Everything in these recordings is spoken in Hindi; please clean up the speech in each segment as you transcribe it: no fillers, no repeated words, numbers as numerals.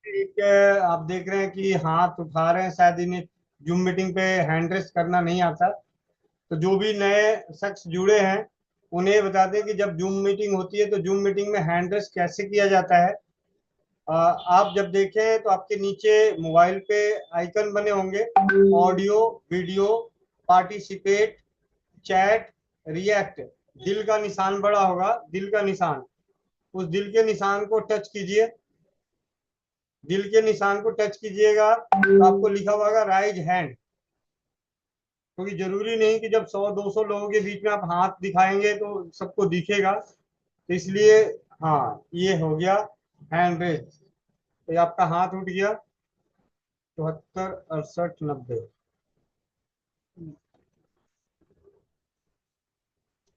एक आप देख रहे हैं कि हाथ उठा रहे हैं, शायद इन्हें जूम मीटिंग पे हैंड रेस करना नहीं आता। तो जो भी नए शख्स जुड़े हैं उन्हें बता दें कि जब जूम मीटिंग होती है तो जूम मीटिंग में हैंड रेस कैसे किया जाता है। आप जब देखें तो आपके नीचे मोबाइल पे आइकन बने होंगे, audio, video, participate, chat, react. दिल का निशान बड़ा होगा, दिल का निशान, उस दिल के निशान को टच कीजिए। दिल के निशान को टच कीजिएगा तो आपको लिखा हुआ होगा राइज हैंड। क्योंकि जरूरी नहीं कि जब 100-200 लोगों के बीच में आप हाथ दिखाएंगे तो सबको दिखेगा, तो इसलिए हाँ, ये हो गया हैंड रेस। तो ये आपका हाथ उठ गया। 74, 68, 90।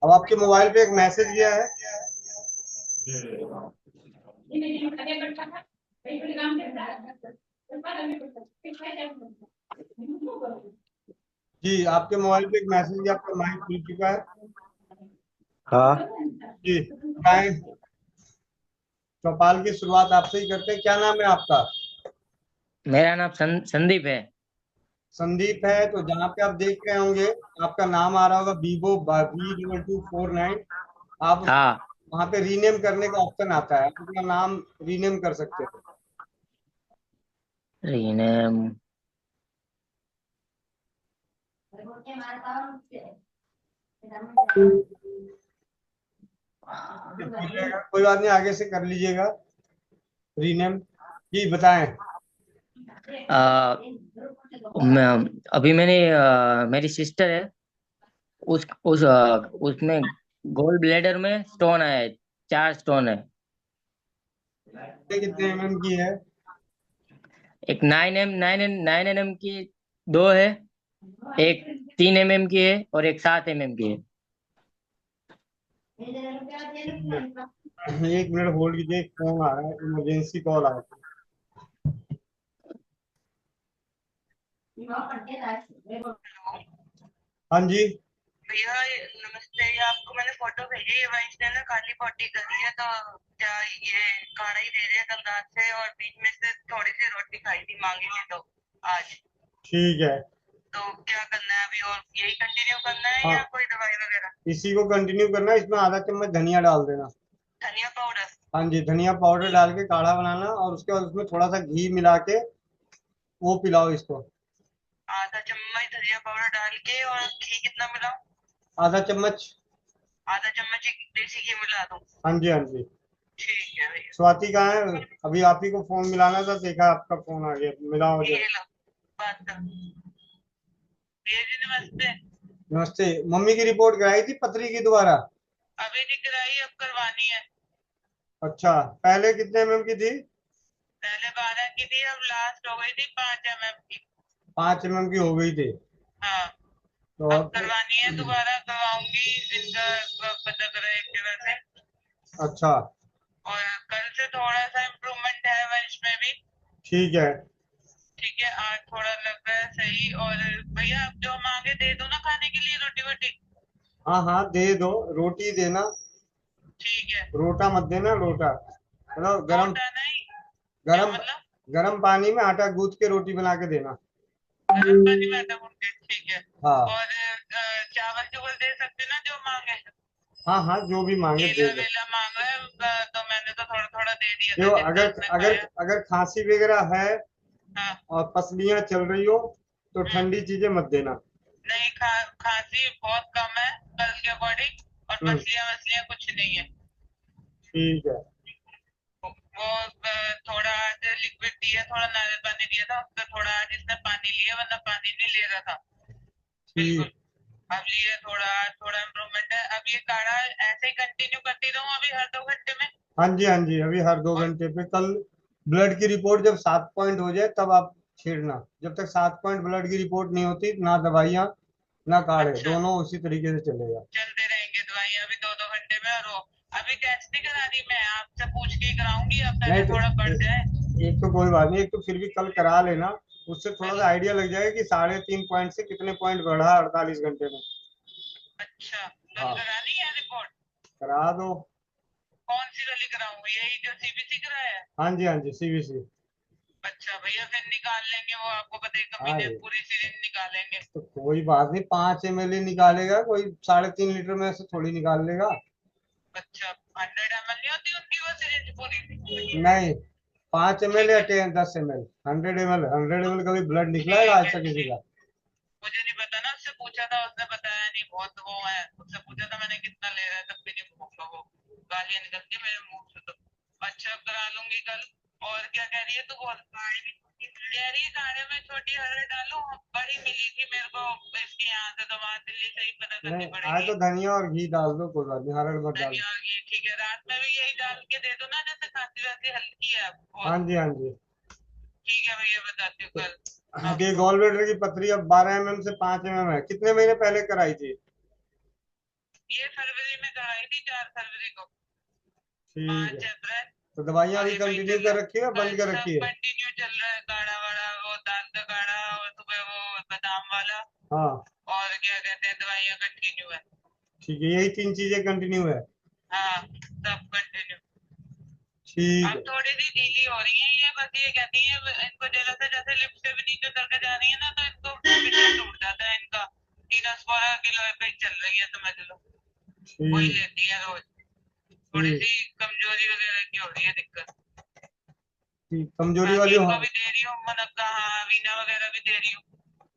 अब आपके मोबाइल पे एक मैसेज गया है। जी, आपके मोबाइल पे एक मैसेज गया, आपका माइक खुल चुका है। हाँ। जी बताएं। चौपाल की शुरुआत आपसे ही करते हैं। क्या नाम है आपका? मेरा नाम संदीप है। संदीप है। तो जहाँ पे आप देख रहे होंगे आपका नाम आ रहा होगा Vivo V2249। आप हाँ। वहाँ पे रीनेम करने का ऑप्शन आता है, आप अपना नाम रीनेम कर सकते हैं। रीनेम। कोई बात नहीं, आगे से कर लीजिएगा रीनेम। जी बताएं। आ, अभी मेरी सिस्टर है। उसमें गोल्ड ब्लेडर में स्टोन है। 4 स्टोन है। ये कितने mm की है? एक 9 एम की 2 है। एक 3 mm की है और एक 7 mm की है। 1 मिनट होल्ड कीजिए, एक फोन आ रहा है, इमरजेंसी कॉल आ रहा है। हाँ जी। भैया नमस्ते। ये आपको मैंने फोटो भेजी है, वहीं से ना काली पोटी करी है, तो क्या ये खाना ही दे रहे हैं कल रात से, और बीच में से थोड़ी सी रोटी खाई थी मांगी थी तो आज। ठीक है। तो क्या करना है अभी, और यही कंटिन्यू करना है या हाँ, कोई दवाई वगैरह? इसी को कंटिन्यू करना है। इसमें आधा चम्मच धनिया डाल देना। धनिया पाउडर? हाँ जी, धनिया पाउडर डाल के काढ़ा बनाना और उसके बाद उसमें थोड़ा सा घी मिला के वो पिलाओ इसको। आधा चम्मच धनिया पाउडर डाल के, और घी कितना मिलाऊं? आधा चम्मच। आधा चम्मच देसी घी मिला दूं? हाँ जी, हाँ जी। ठीक है भैया। स्वाति कहाँ है? अभी आप ही को फोन मिलाना था, देखा आपका फोन आ गया, मिलाओ जो। ये लो, बात कर। भैया जी नमस्ते। नमस्ते। मम्मी की रिपोर्ट कराई थी पथरी की दोबारा? अभी नहीं कराई, अब करवानी है। अच्छा, पहले कितने mm की थी? पहले 12 की थी, अब लास्ट हो गई थी 5 mm की। 5 mm की हो गई थी। हाँ। तो अब अब करवानी है, दोबारा करवाऊंगी इनका। पता करा एक जगह से। अच्छा, और कल से थोड़ा सा इम्प्रूवमेंट है वंश में भी। ठीक है। ठीक है, आज थोड़ा लग रहा है सही। और भैया आप जो मांगे दे दो ना खाने के लिए, रोटी वोटी। हाँ हाँ, दे दो। रोटी देना, ठीक है। रोटा मत देना, रोटा मतलब गरम। रोटा नहीं? क्या गरम, मतलब? गरम पानी में आटा गूंथ के रोटी बना के देना। गर्म पानी में आटा गूंद के, ठीक है। हाँ और चावल चुवल दे सकते ना जो मांगे? हाँ हाँ, जो भी मांगे दे केला दो। वेला मांगा है, तो मैंने तो थोड़ा थोड़ा दे दिया था देखो, जितना अगर उसने अगर खाया। अगर खांसी वगैरह है हाँ। और पसलियां चल रही हो तो हम्म। ठंडी चीजें मत देना। नहीं, खांसी बहुत कम है कल के अकॉर्डिंग। और हम्म। मछलियाँ वछलियाँ कुछ नहीं है। ठीक है। वो थोड़ा आज लिक्विड दिया, थोड़ा नारियल पानी दिया था उसका, थोड़ा आज इसने पानी लिया, वरना पानी नहीं ले रहा था बिल्कुल। ठीक। अब लिया थोड़ा, आज थोड़ा इम्प्रूवमेंट है। अब ये काढ़ा ऐसे ही कंटिन्यू करती रहूं अभी हर 2 घंटे में? हाँ जी, हाँ जी, अभी हर दो और घंटे पे। कल ब्लड की रिपोर्ट जब 7 पॉइंट हो जाए तब आप छेड़ना। जब तक 7 पॉइंट ब्लड की रिपोर्ट नहीं होती, ना दवाइयाँ ना काढ़े, अच्छा, दोनों उसी तरीके से चलेगा। चलते रहेंगे दवाइयाँ अभी 2-2 घंटे में। और वो अभी टेस्ट नहीं करा रही, मैं आपसे पूछ के ही कराऊंगी, अब नहीं पहले तो थोड़ा बढ़ जाए। एक तो कोई बात नहीं, एक तो फिर भी कल करा लेना। उससे थोड़ा सा चलो। आइडिया लग जाएगा कि 3.5 पॉइंट से कितने पॉइंट बढ़ा 48 घंटे में। अच्छा, कल हाँ, करानी है रिपोर्ट? करा दो। कौन सी वाली कराऊं, यही जो सीबीसी कराया है? हाँ जी, हाँ जी, CBC। अच्छा भैया, फिर निकाल लेंगे वो, आपको पता है कभी हाँ ने ये पूरी सिरिंज निकालेंगे। तो कोई बात नहीं, 5 ml ही निकालेगा, कोई 3.5 लीटर में से थोड़ी निकाल लेगा। अच्छा, 100 ml नहीं होती उनकी वो सिरिंज पूरी? नहीं, 5 ml ठीक या है, 10 ml, 100 ml, 100 ml कभी ब्लड निकला है ठीक आज है, तक किसी ठीक। का? मुझे नहीं पता ना, उससे पूछा था, उसने बताया नहीं, बहुत वो है, उससे पूछा था मैंने कितना ले रहा है, तब भी नहीं भूखा वो, गालियां निकलती मेरे मुंह से तो। अच्छा, करा लूंगी कल। और क्या कह रही है तू? बोल, कह रही है काढ़े में छोटी हरड़ डालूं, बड़ी मिली थी मेरे को इसके यहाँ से, तो वहां दिल्ली से ही पता नहीं, करनी आज पड़ेगी। तो धनिया और घी डाल दो, कोई बात नहीं, हरड़ मत डालो। धनिया और ये ठीक है, रात में भी यही डाल के दे दो ना, जैसे खांसी वासी हल्की है हाँ बहुत। जी, हाँ जी। ठीक है भैया, बताती हूँ कल ये आपको। गॉल ब्लैडर की पथरी अब 12 mm से 5 mm है, कितने महीने पहले कराई थी? ये फरवरी में कराई थी, 4 फरवरी को। ठीक है। 5 अप्रैल। तो दवाइयाँ और अभी ये वही कंटिन्यू चल रहा कर है। रखी है या कल बंद कर सब रखी है? कंटिन्यू चल रहा है, काढ़ा वाढ़ा, वो दाल का काढ़ा, और सुबह वो बादाम वाला। हाँ और क्या कहते हैं, दवाइयाँ कंटिन्यू है। ठीक है, यही 3 चीजें कंटिन्यू है। हाँ, सब कंटिन्यू। ठीक अब है। थोड़ी सी ढीली हो रही है ये, बस ये कहती है इनको जैसे जैसे लिफ्ट से भी नीचे करके जा रही है ना, तो इनको पीछे टूट जाता है इनका। 3 किलो पे ही चल रही है, समझ लो। वही ठीक। लेती है रोज। थोड़ी ठीक। सी कमजोरी वगैरह की हो रही है दिक्कत। ठीक, कमजोरी बाकी वाली हो। इनको भी दे रही हूँ मुनक्का, हाँ, वीना वगैरह भी दे रही हूँ।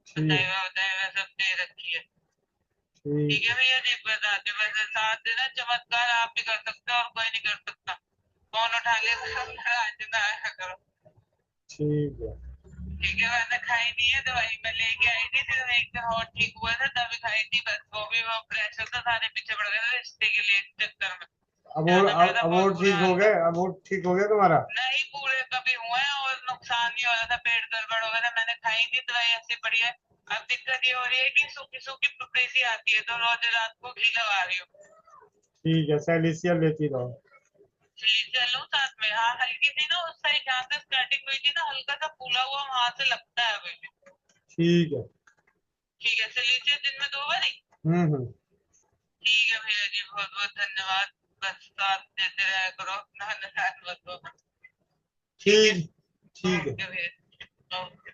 ठीक। बताया बताया सब दे रखी है। ठीक ठीक है है। भैया जी, बताते वैसे साथ देना, चमत्कार आप भी कर सकते हो और कोई नहीं कर सकता। फोन उठा लेगा आज ना आया करो। ठीक है। ठीक है, मैंने खाई नहीं है दवाई, मैं लेके आई थी, फिर एक दिन और ठीक हुआ था तभी खाई थी, बस वो भी वो प्रेशर था, सारे पीछे पड़ गए थे रिश्ते के लिए, इस चक्कर में जाना पड़ा था, अब बहुत और बुरा ठीक हो हाल गए, था। अब और ठीक हो गया तुम्हारा? नहीं, पूरे कभी हुए हैं, और नुकसान नहीं हो रहा था, पेट गड़बड़ हो गया था, मैंने खाई थी दवाई, ऐसी पड़ी है। अब दिक्कत ये हो रही है कि सूखी सूखी पुपड़ी सी आती है, तो रोज रात को घी लगा रही हूँ। ठीक है, सैलिसियल लेती रहो। चलूं साथ में? हाँ, हल्की सी ना उस साइड जहाँ से स्टार्टिंग हुई थी ना, हल्का सा फूला हुआ वहां से लगता है अभी भी। ठीक है। ठीक है, चलिए दिन में 2 बारी। हम्म। ठीक है भैया जी, बहुत बहुत धन्यवाद। बस साथ देते रहा करो अपना, नाराज मत होना। ठीक है। ठीक। ठीक है। ओके भैया, ओके।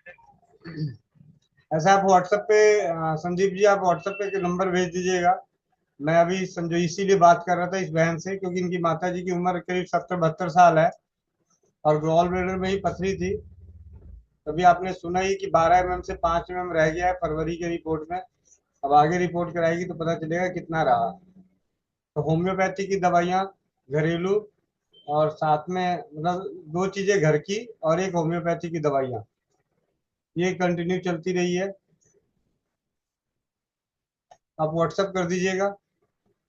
ऐसा आप व्हाट्सएप पे संदीप जी, आप व्हाट्सएप पे के नंबर भेज दीजिएगा। मैं अभी समझो इसीलिए बात कर रहा था इस बहन से, क्योंकि इनकी माता जी की उम्र करीब 70-72 साल है, और गॉल ब्लैडर में ही पथरी थी। तभी आपने सुना ही कि 12 mm से 5 mm रह गया है फरवरी के रिपोर्ट में। अब आगे रिपोर्ट कराएगी तो पता चलेगा कितना रहा। तो होम्योपैथी की दवाइयाँ, घरेलू, और साथ में मतलब 2 चीजें घर की और एक होम्योपैथी की दवाइयाँ, ये कंटिन्यू चलती रही है। आप व्हाट्सएप कर दीजिएगा,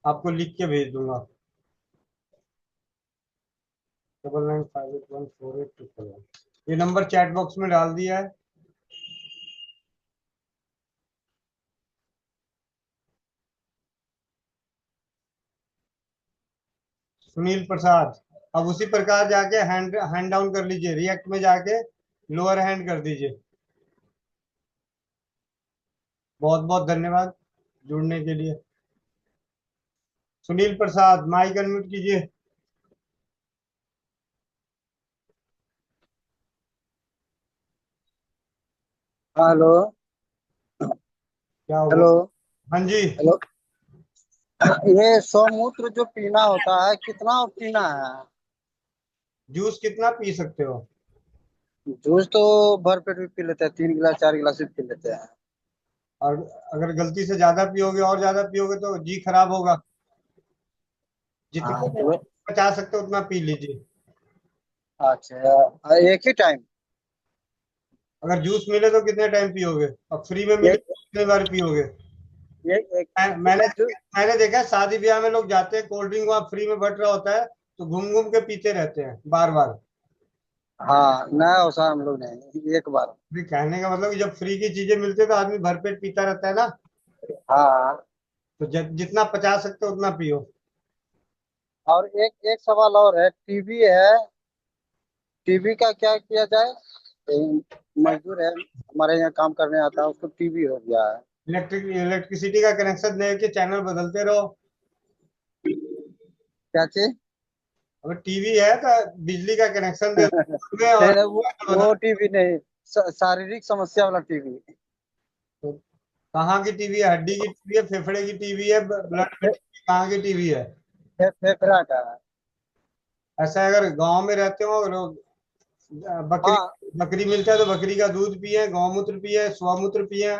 आपको लिख के भेज दूंगा। 9958148211, ये नंबर चैट बॉक्स में डाल दिया है। सुनील प्रसाद, अब उसी प्रकार जाके हैंड हैंड डाउन कर लीजिए, रिएक्ट में जाके लोअर हैंड कर दीजिए। बहुत बहुत धन्यवाद जुड़ने के लिए। सुनील प्रसाद, माइक अनम्यूट कीजिए। हेलो। क्या हुआ? हेलो। हाँ जी। हेलो। ये स्वमूत्र जो पीना होता है, कितना पीना है? जूस कितना पी सकते हो? जूस तो भर पेट भी पी लेते हैं, 3 गिलास 4 गिलास भी पी लेते हैं। और अगर गलती से ज्यादा पियोगे और ज्यादा पियोगे तो जी खराब होगा। जितना हाँ तो पचा सकते हो उतना पी लीजिए। अच्छा, एक ही टाइम? अगर जूस मिले तो कितने टाइम पियोगे? और फ्री में मिले एक तो कितने बार पियोगे? एक मैंने कितना जूस? मैंने देखा है, शादी ब्याह में लोग जाते हैं, कोल्ड ड्रिंक वहां फ्री में बट रहा होता है, तो घूम घूम के पीते रहते हैं बार बार। हाँ, ना वैसा हम लोग नहीं, एक बार। भी कहने का मतलब कि जब फ्री की चीजें मिलती है तो आदमी भरपेट पीता रहता है ना। हाँ। तो जितना पचा सकते हो उतना पियो। और एक एक सवाल और है, टीबी है, टीबी का क्या किया जाए? मजदूर है, हमारे यहाँ काम करने आता है, उसको टीबी हो गया है। इलेक्ट्रिसिटी का कनेक्शन दे के चैनल बदलते रहो। क्या चीज? अब टीवी है तो बिजली का कनेक्शन दे दो और नहीं, वो टीवी नहीं, शारीरिक समस्या वाला टीवी। तो कहाँ की टीवी है? हड्डी की टीवी है, फेफड़े की टीवी है, ब्लड की टीवी, कहाँ की टीवी है? फेफड़ा का है। ऐसा है, अगर गांव में रहते हो लोग, बकरी हाँ। बकरी मिलता है तो बकरी का दूध पिए, गौमूत्र पिए, स्वमूत्र पिए।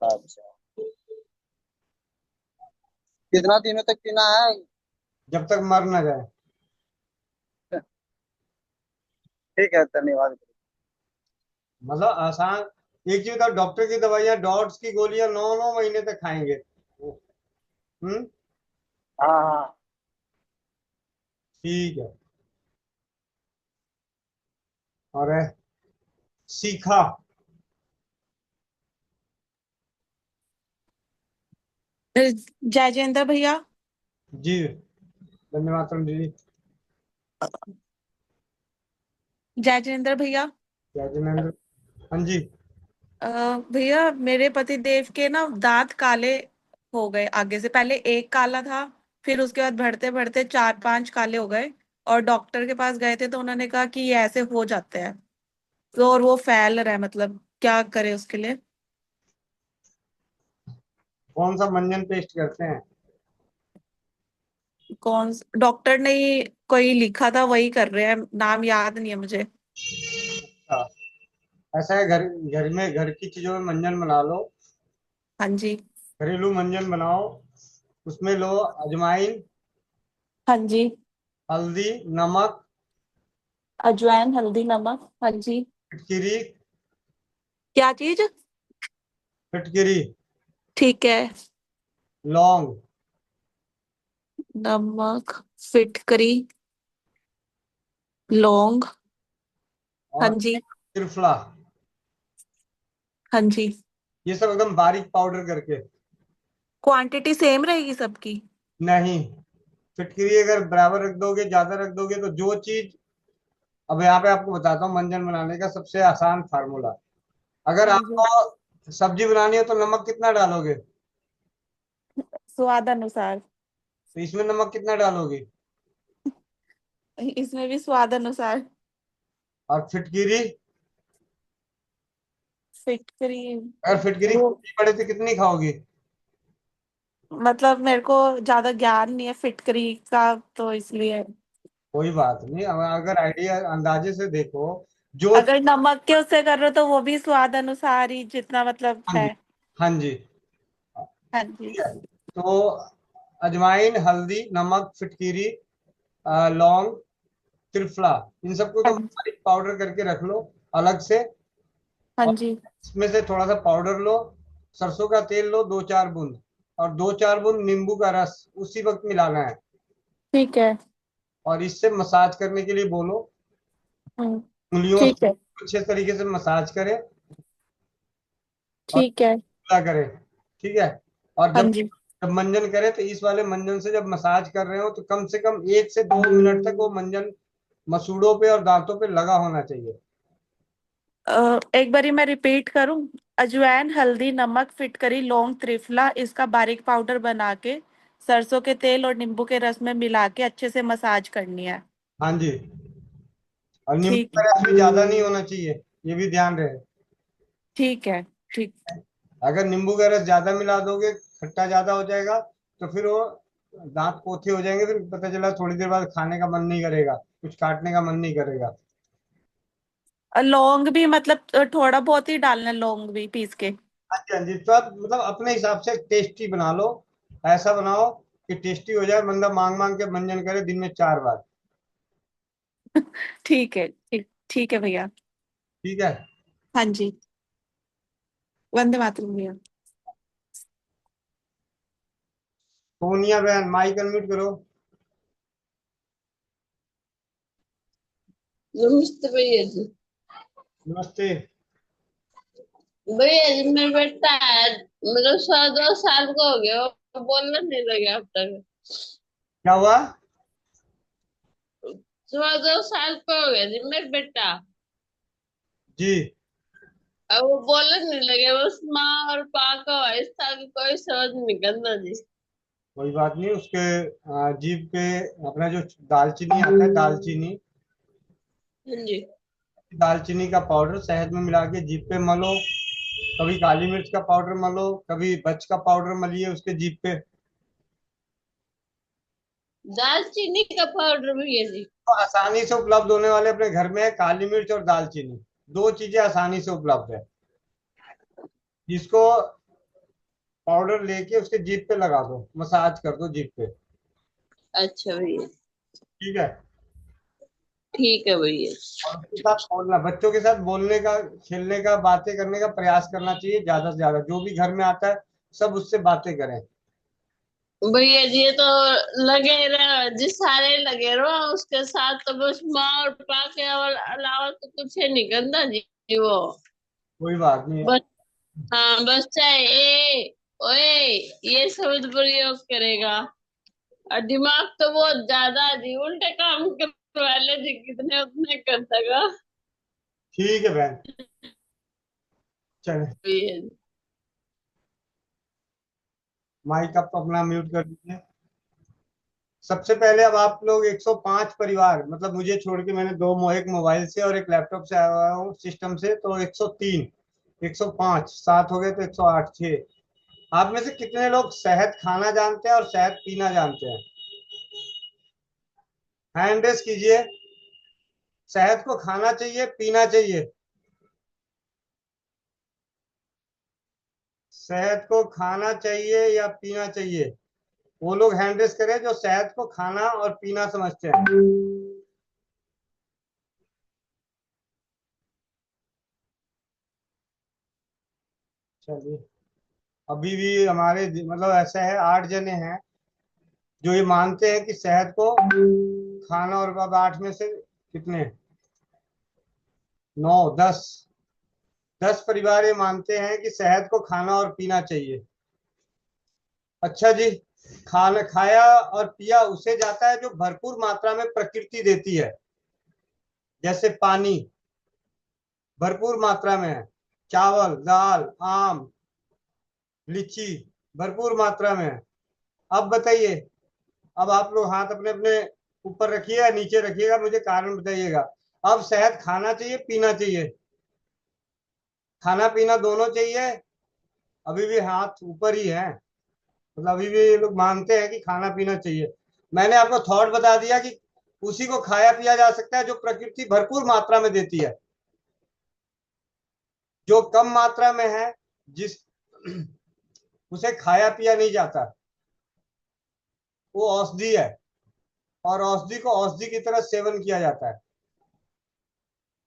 अच्छा, कितना दिनों तक पीना है? जब तक मर ना जाए। ठीक है, धन्यवाद। मतलब आसान। एक चीज बताओ, डॉक्टर की दवाइयाँ, डॉट्स की गोलियां 9 9 महीने तक खाएंगे। हम्म। हाँ हाँ। ठीक है। और सीखा। जयजेंद्र भैया। जी। धन्यवाद जी। जयजेंद्र भैया। क्या जिनेंद्र? हाँ जी। भैया मेरे पति देव के ना दांत काले हो गए आगे से। पहले एक काला था, फिर उसके बाद बढ़ते बढ़ते चार पांच काले हो गए। और डॉक्टर के पास गए थे तो उन्होंने कहा कि ये ऐसे हो जाते हैं। तो और वो फैल रहा है, मतलब क्या करे उसके लिए? कौन सा मंजन पेस्ट करते हैं? डॉक्टर ने ही कोई लिखा था, वही कर रहे हैं, नाम याद नहीं है मुझे। हाँ, ऐसा है, घर घर में घर की चीजों में मंजन बना लो। हाँ जी। घरेलू मंजन बनाओ। उसमें लो अजवाइन, हाँ जी। हल्दी, नमक, अजवाइन, हल्दी, नमक, हाँ जी। फिटकिरी। क्या चीज? फिटकिरी। ठीक है। लौंग। नमक, फिटकरी, लौंग। हाँ और जी। त्रिफला। हाँ जी। ये सब एकदम बारीक पाउडर करके। क्वांटिटी सेम रहेगी सबकी? नहीं, फिटकिरी अगर बराबर रख दोगे, ज्यादा रख दोगे तो जो चीज। अब यहाँ पे आपको बताता हूँ मंजन बनाने का सबसे आसान फार्मूला। अगर हाँ जी। आपको सब्जी बनानी हो तो नमक कितना डालोगे? स्वाद अनुसार। तो इसमें नमक कितना डालोगे? इसमें भी स्वाद अनुसार। और फिटकिरी, फिटकरी। अगर फिटकिरी वो पड़े तो कितनी खाओगी? मतलब मेरे को ज्यादा ज्ञान नहीं है फिटकरी का, तो इसलिए। कोई बात नहीं, अगर आइडिया अंदाजे से देखो। जो। अगर नमक के उससे कर रहे हो तो वो भी स्वाद अनुसार ही, जितना मतलब हाँ है। जी। हाँ जी। हाँ जी। ठीक है। तो अजवाइन, हल्दी, नमक, फिटकिरी, लौंग, त्रिफला, इन सबको हाँ तो बारीक पाउडर करके रख लो अलग से। हाँ और जी। इसमें से थोड़ा सा पाउडर लो। सरसों का तेल लो 2 4 बूंद। और 2 4 बूंद नींबू का रस उसी वक्त मिलाना है। ठीक है। और इससे मसाज करने के लिए बोलो। हम्म। उंगलियों ठीक से है। अच्छे तरीके से मसाज करें। और ठीक है। क्या करें? ठीक है। और हाँ जब जी। जब मंजन करें तो इस वाले मंजन से जब मसाज कर रहे हो तो कम से कम 1 से 2 मिनट तक वो मंजन मसूड़ों पे और दांतों पे लगा होना चाहिए। एक बारी मैं रिपीट करूं। अजवाइन, हल्दी, नमक, फिटकरी, लौंग, त्रिफला, इसका बारीक पाउडर बना के सरसों के तेल और नींबू के रस में मिला के अच्छे से मसाज करनी है। हाँ जी। और नींबू ठीक का है। रस भी ज्यादा नहीं होना चाहिए, ये भी ध्यान रहे। ठीक है। ठीक। अगर नींबू का रस ज्यादा मिला दोगे, खट्टा ज्यादा हो जाएगा, तो फिर वो दांत पोथे हो जाएंगे, फिर पता चला थोड़ी देर बाद खाने का मन नहीं करेगा, कुछ काटने का मन नहीं करेगा। लौंग भी मतलब थोड़ा बहुत ही डालना है, लौंग भी पीस के? हाँ जी, हाँ जी, तो आप मतलब अपने हिसाब से टेस्टी बना लो। ऐसा बनाओ कि टेस्टी हो जाए, बंदा मांग मांग के मंजन करे दिन में 4 बार। ठीक है। ठीक। ठीक है भैया। ठीक है। हाँ जी। वंदे मातरम भैया। सोनिया बहन, माइक अनम्यूट करो। नमस्ते भैया जी। नमस्ते। भैया जी मेरा बेटा है, मतलब 102 साल का हो गया, वो बोलना नहीं लगे अब तक। क्या हुआ? 102 साल का हो गया जी मेरा बेटा। जी। अब वो बोलने नहीं लगे, बस माँ और पा का वॉइस था कि कोई समझ नहीं करना जी। कोई बात नहीं, उसके जीभ पे अपना जो दालचीनी आता है, दालचीनी, हाँ जी। दालचीनी का पाउडर शहद में मिला के जीभ पे मलो। कभी काली मिर्च का पाउडर मलो, कभी बच का पाउडर मलिए उसके जीभ पे। दालचीनी का पाउडर भी है जी? तो आसानी से उपलब्ध होने वाले अपने घर में है काली मिर्च और दालचीनी, दो चीजें आसानी से उपलब्ध है। जिसको पाउडर लेके उसके जीभ पे लगा दो, मसाज कर दो जीभ पे। अच्छा भैया। ठीक है। ठीक है भैया। और उसके साथ बोलना, बच्चों के साथ बोलने का, खेलने का, बातें करने का प्रयास करना चाहिए ज्यादा से ज्यादा। जो भी घर में आता है सब उससे बातें करें। भैया जी ये तो लगे रहो जिस सारे लगे रहो उसके साथ, तो बस माँ और पापा के अलावा तो कुछ है नहीं गंदा जी वो। कोई बात नहीं है। बस हाँ, बस चाहे ए ओए ये शब्द प्रयोग करेगा। और दिमाग तो बहुत ज्यादा जी, उल्टे काम करने वाले जी कितने उतने कर सका। ठीक है बहन, चले। भैया जी। माइक आप अपना म्यूट कर दीजिए। सबसे पहले अब आप लोग 105 परिवार, मतलब मुझे छोड़ के, मैंने दो, एक मोबाइल से और एक लैपटॉप से आया हुआ हूँ सिस्टम से, तो 103, 105, 7 हो गए तो 108, 6। आप में से कितने लोग शहद खाना जानते हैं और शहद पीना जानते हैं? हैंड रेस कीजिए। शहद को खाना चाहिए, पीना चाहिए? शहद को खाना चाहिए या पीना चाहिए? वो लोग हैंड रेस करें जो शहद को खाना और पीना समझते हैं। चलिए, अभी भी हमारे मतलब ऐसा है, 8 जने हैं जो ये मानते हैं कि शहद को खाना, और अब 8 में से कितने, 9, 10, 10 परिवार ये मानते हैं कि शहद को खाना और पीना चाहिए। अच्छा जी। खाना खाया और पिया उसे जाता है जो भरपूर मात्रा में प्रकृति देती है, जैसे पानी भरपूर मात्रा में है, चावल, दाल, आम, लीची भरपूर मात्रा में है। अब बताइए, अब आप लोग हाथ अपने अपने ऊपर रखिए या नीचे रखिएगा, मुझे कारण बताइएगा। अब शहद खाना चाहिए, पीना चाहिए? खाना पीना दोनों चाहिए? अभी भी हाथ ऊपर ही है, मतलब अभी भी ये लोग मानते हैं कि खाना पीना चाहिए। मैंने आपको थॉट बता दिया कि उसी को खाया पिया जा सकता है जो प्रकृति भरपूर मात्रा में देती है। जो कम मात्रा में है, जिस उसे खाया पिया नहीं जाता, वो औषधि है, और औषधि को औषधि की तरह सेवन किया जाता है।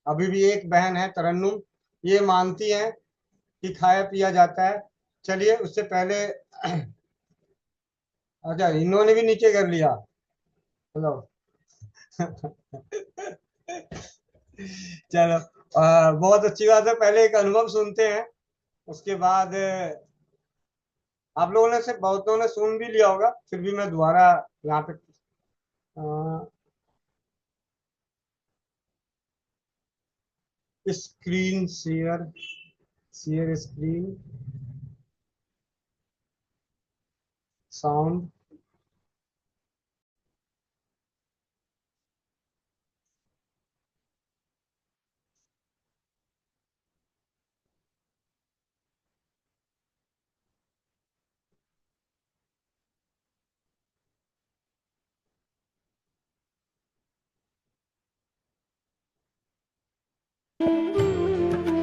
अभी भी एक बहन है तरन्नुम, ये मानती हैं कि खाया पिया जाता है। चलिए, उससे पहले अच्छा, इन्होंने भी नीचे कर लिया। हेलो। चलो, बहुत अच्छी बात है। पहले एक अनुभव सुनते हैं, उसके बाद आप लोगों ने से बहुतों ने सुन भी लिया होगा, फिर भी मैं दोबारा यहाँ पे screen share, share screen, sound.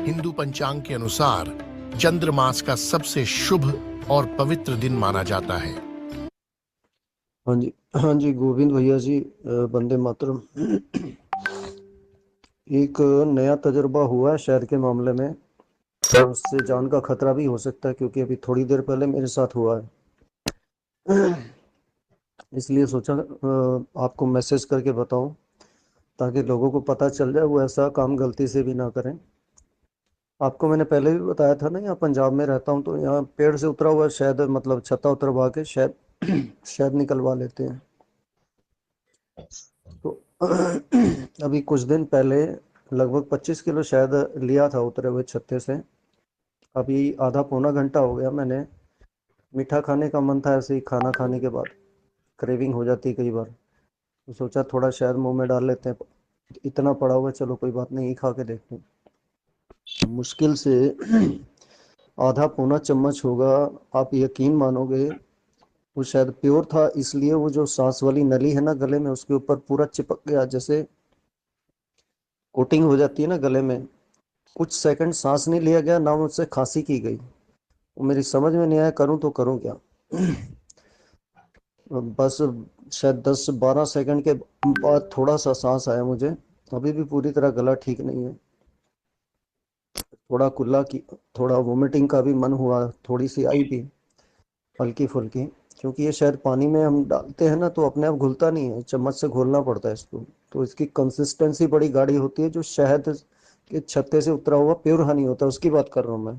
Hindu पंचांग के अनुसार चंद्रमास का सबसे शुभ और पवित्र दिन माना जाता है। हाँ जी गोविंद भैया जी, वंदे मातरम। एक नया तजुर्बा हुआ है शहर के मामले में, और उससे जान का खतरा भी हो सकता है, क्योंकि अभी थोड़ी देर पहले मेरे साथ हुआ है। इसलिए सोचा आपको मैसेज करके बताऊं, ताकि लोगों को पता चल जाए, वो ऐसा काम गलती से भी ना करें। आपको मैंने पहले भी बताया था ना, यहाँ पंजाब में रहता हूँ, तो यहाँ पेड़ से उतरा हुआ शहद, मतलब छत्ता उतरवा के शहद शहद निकलवा लेते हैं। तो अभी कुछ दिन पहले लगभग 25 किलो शहद लिया था उतरे हुए छत्ते से। अभी आधा पौना घंटा हो गया, मैंने मीठा खाने का मन था, ऐसे ही खाना खाने के बाद क्रेविंग हो जाती है कई बार, तो सोचा थोड़ा शहद मुंह में डाल लेते हैं। इतना पड़ा हुआ है, चलो कोई बात नहीं, खा के देखते हैं। मुश्किल से आधा पौना चम्मच होगा। आप यकीन मानोगे, वो शायद प्योर था, इसलिए वो जो सांस वाली नली है ना गले में, उसके ऊपर पूरा चिपक गया, जैसे कोटिंग हो जाती है ना गले में। कुछ सेकंड सांस नहीं लिया गया, ना मुझसे खांसी की गई। वो मेरी समझ में नहीं आया करूं तो करूं क्या। बस शायद 10-12 सेकंड के बाद थोड़ा सा सांस आया मुझे। अभी भी पूरी तरह गला ठीक नहीं है, थोड़ा कुल्ला की, थोड़ा वोमिटिंग का भी मन हुआ, थोड़ी सी आई भी हल्की फुल्की। क्योंकि ये शायद पानी में हम डालते हैं ना तो अपने आप घुलता नहीं है, चम्मच से घोलना पड़ता है इसको। तो इसकी कंसिस्टेंसी बड़ी गाढ़ी होती है, जो शहद के छत्ते से उतरा हुआ प्योर हनी होता है, उसकी बात कर रहा हूँ मैं।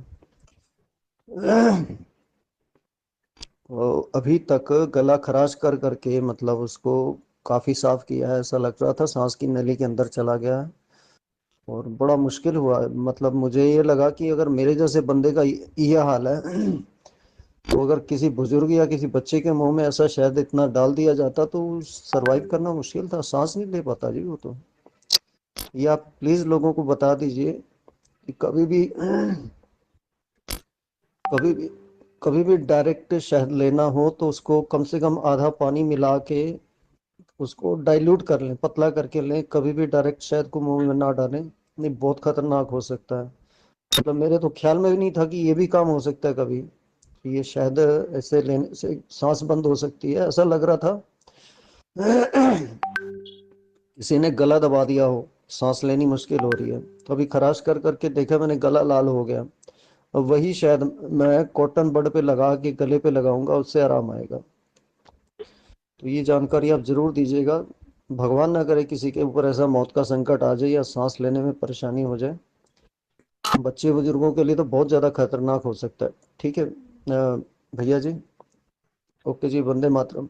अभी तक गला खराश कर करके, मतलब उसको काफी साफ किया है, ऐसा लग रहा था सांस की नली के अंदर चला गया है। और बड़ा मुश्किल हुआ है। मतलब मुझे ये लगा कि अगर मेरे जैसे बंदे का ये हाल है तो अगर किसी बुजुर्ग या किसी बच्चे के मुंह में ऐसा शहद इतना डाल दिया जाता तो सरवाइव करना मुश्किल था, सांस नहीं ले पाता जी वो तो। ये आप प्लीज लोगों को बता दीजिए कि कभी भी कभी भी डायरेक्ट शहद लेना हो तो उसको कम से कम आधा पानी मिला के उसको डाइल्यूट कर लें, पतला करके लें। कभी भी डायरेक्ट शहद को मुंह में ना डालें, नहीं बहुत खतरनाक हो सकता है। मतलब मेरे तो ख्याल में भी नहीं था कि ये भी काम हो सकता है कभी, कि ये शहद ऐसे लेने से सांस बंद हो सकती है। ऐसा लग रहा था किसी ने गला दबा दिया हो, सांस लेनी मुश्किल हो रही है। तो अभी खराश कर करके देखा मैंने, गला लाल हो गया। अब वही शायद मैं कॉटन बड पे लगा के गले पे लगाऊंगा, उससे आराम आएगा। तो ये जानकारी आप जरूर दीजिएगा। भगवान ना करे किसी के ऊपर ऐसा मौत का संकट आ जाए या सांस लेने में परेशानी हो जाए। बच्चे बुजुर्गों के लिए तो बहुत ज्यादा खतरनाक हो सकता है। ठीक है भैया जी, ओके जी, वंदे मातरम।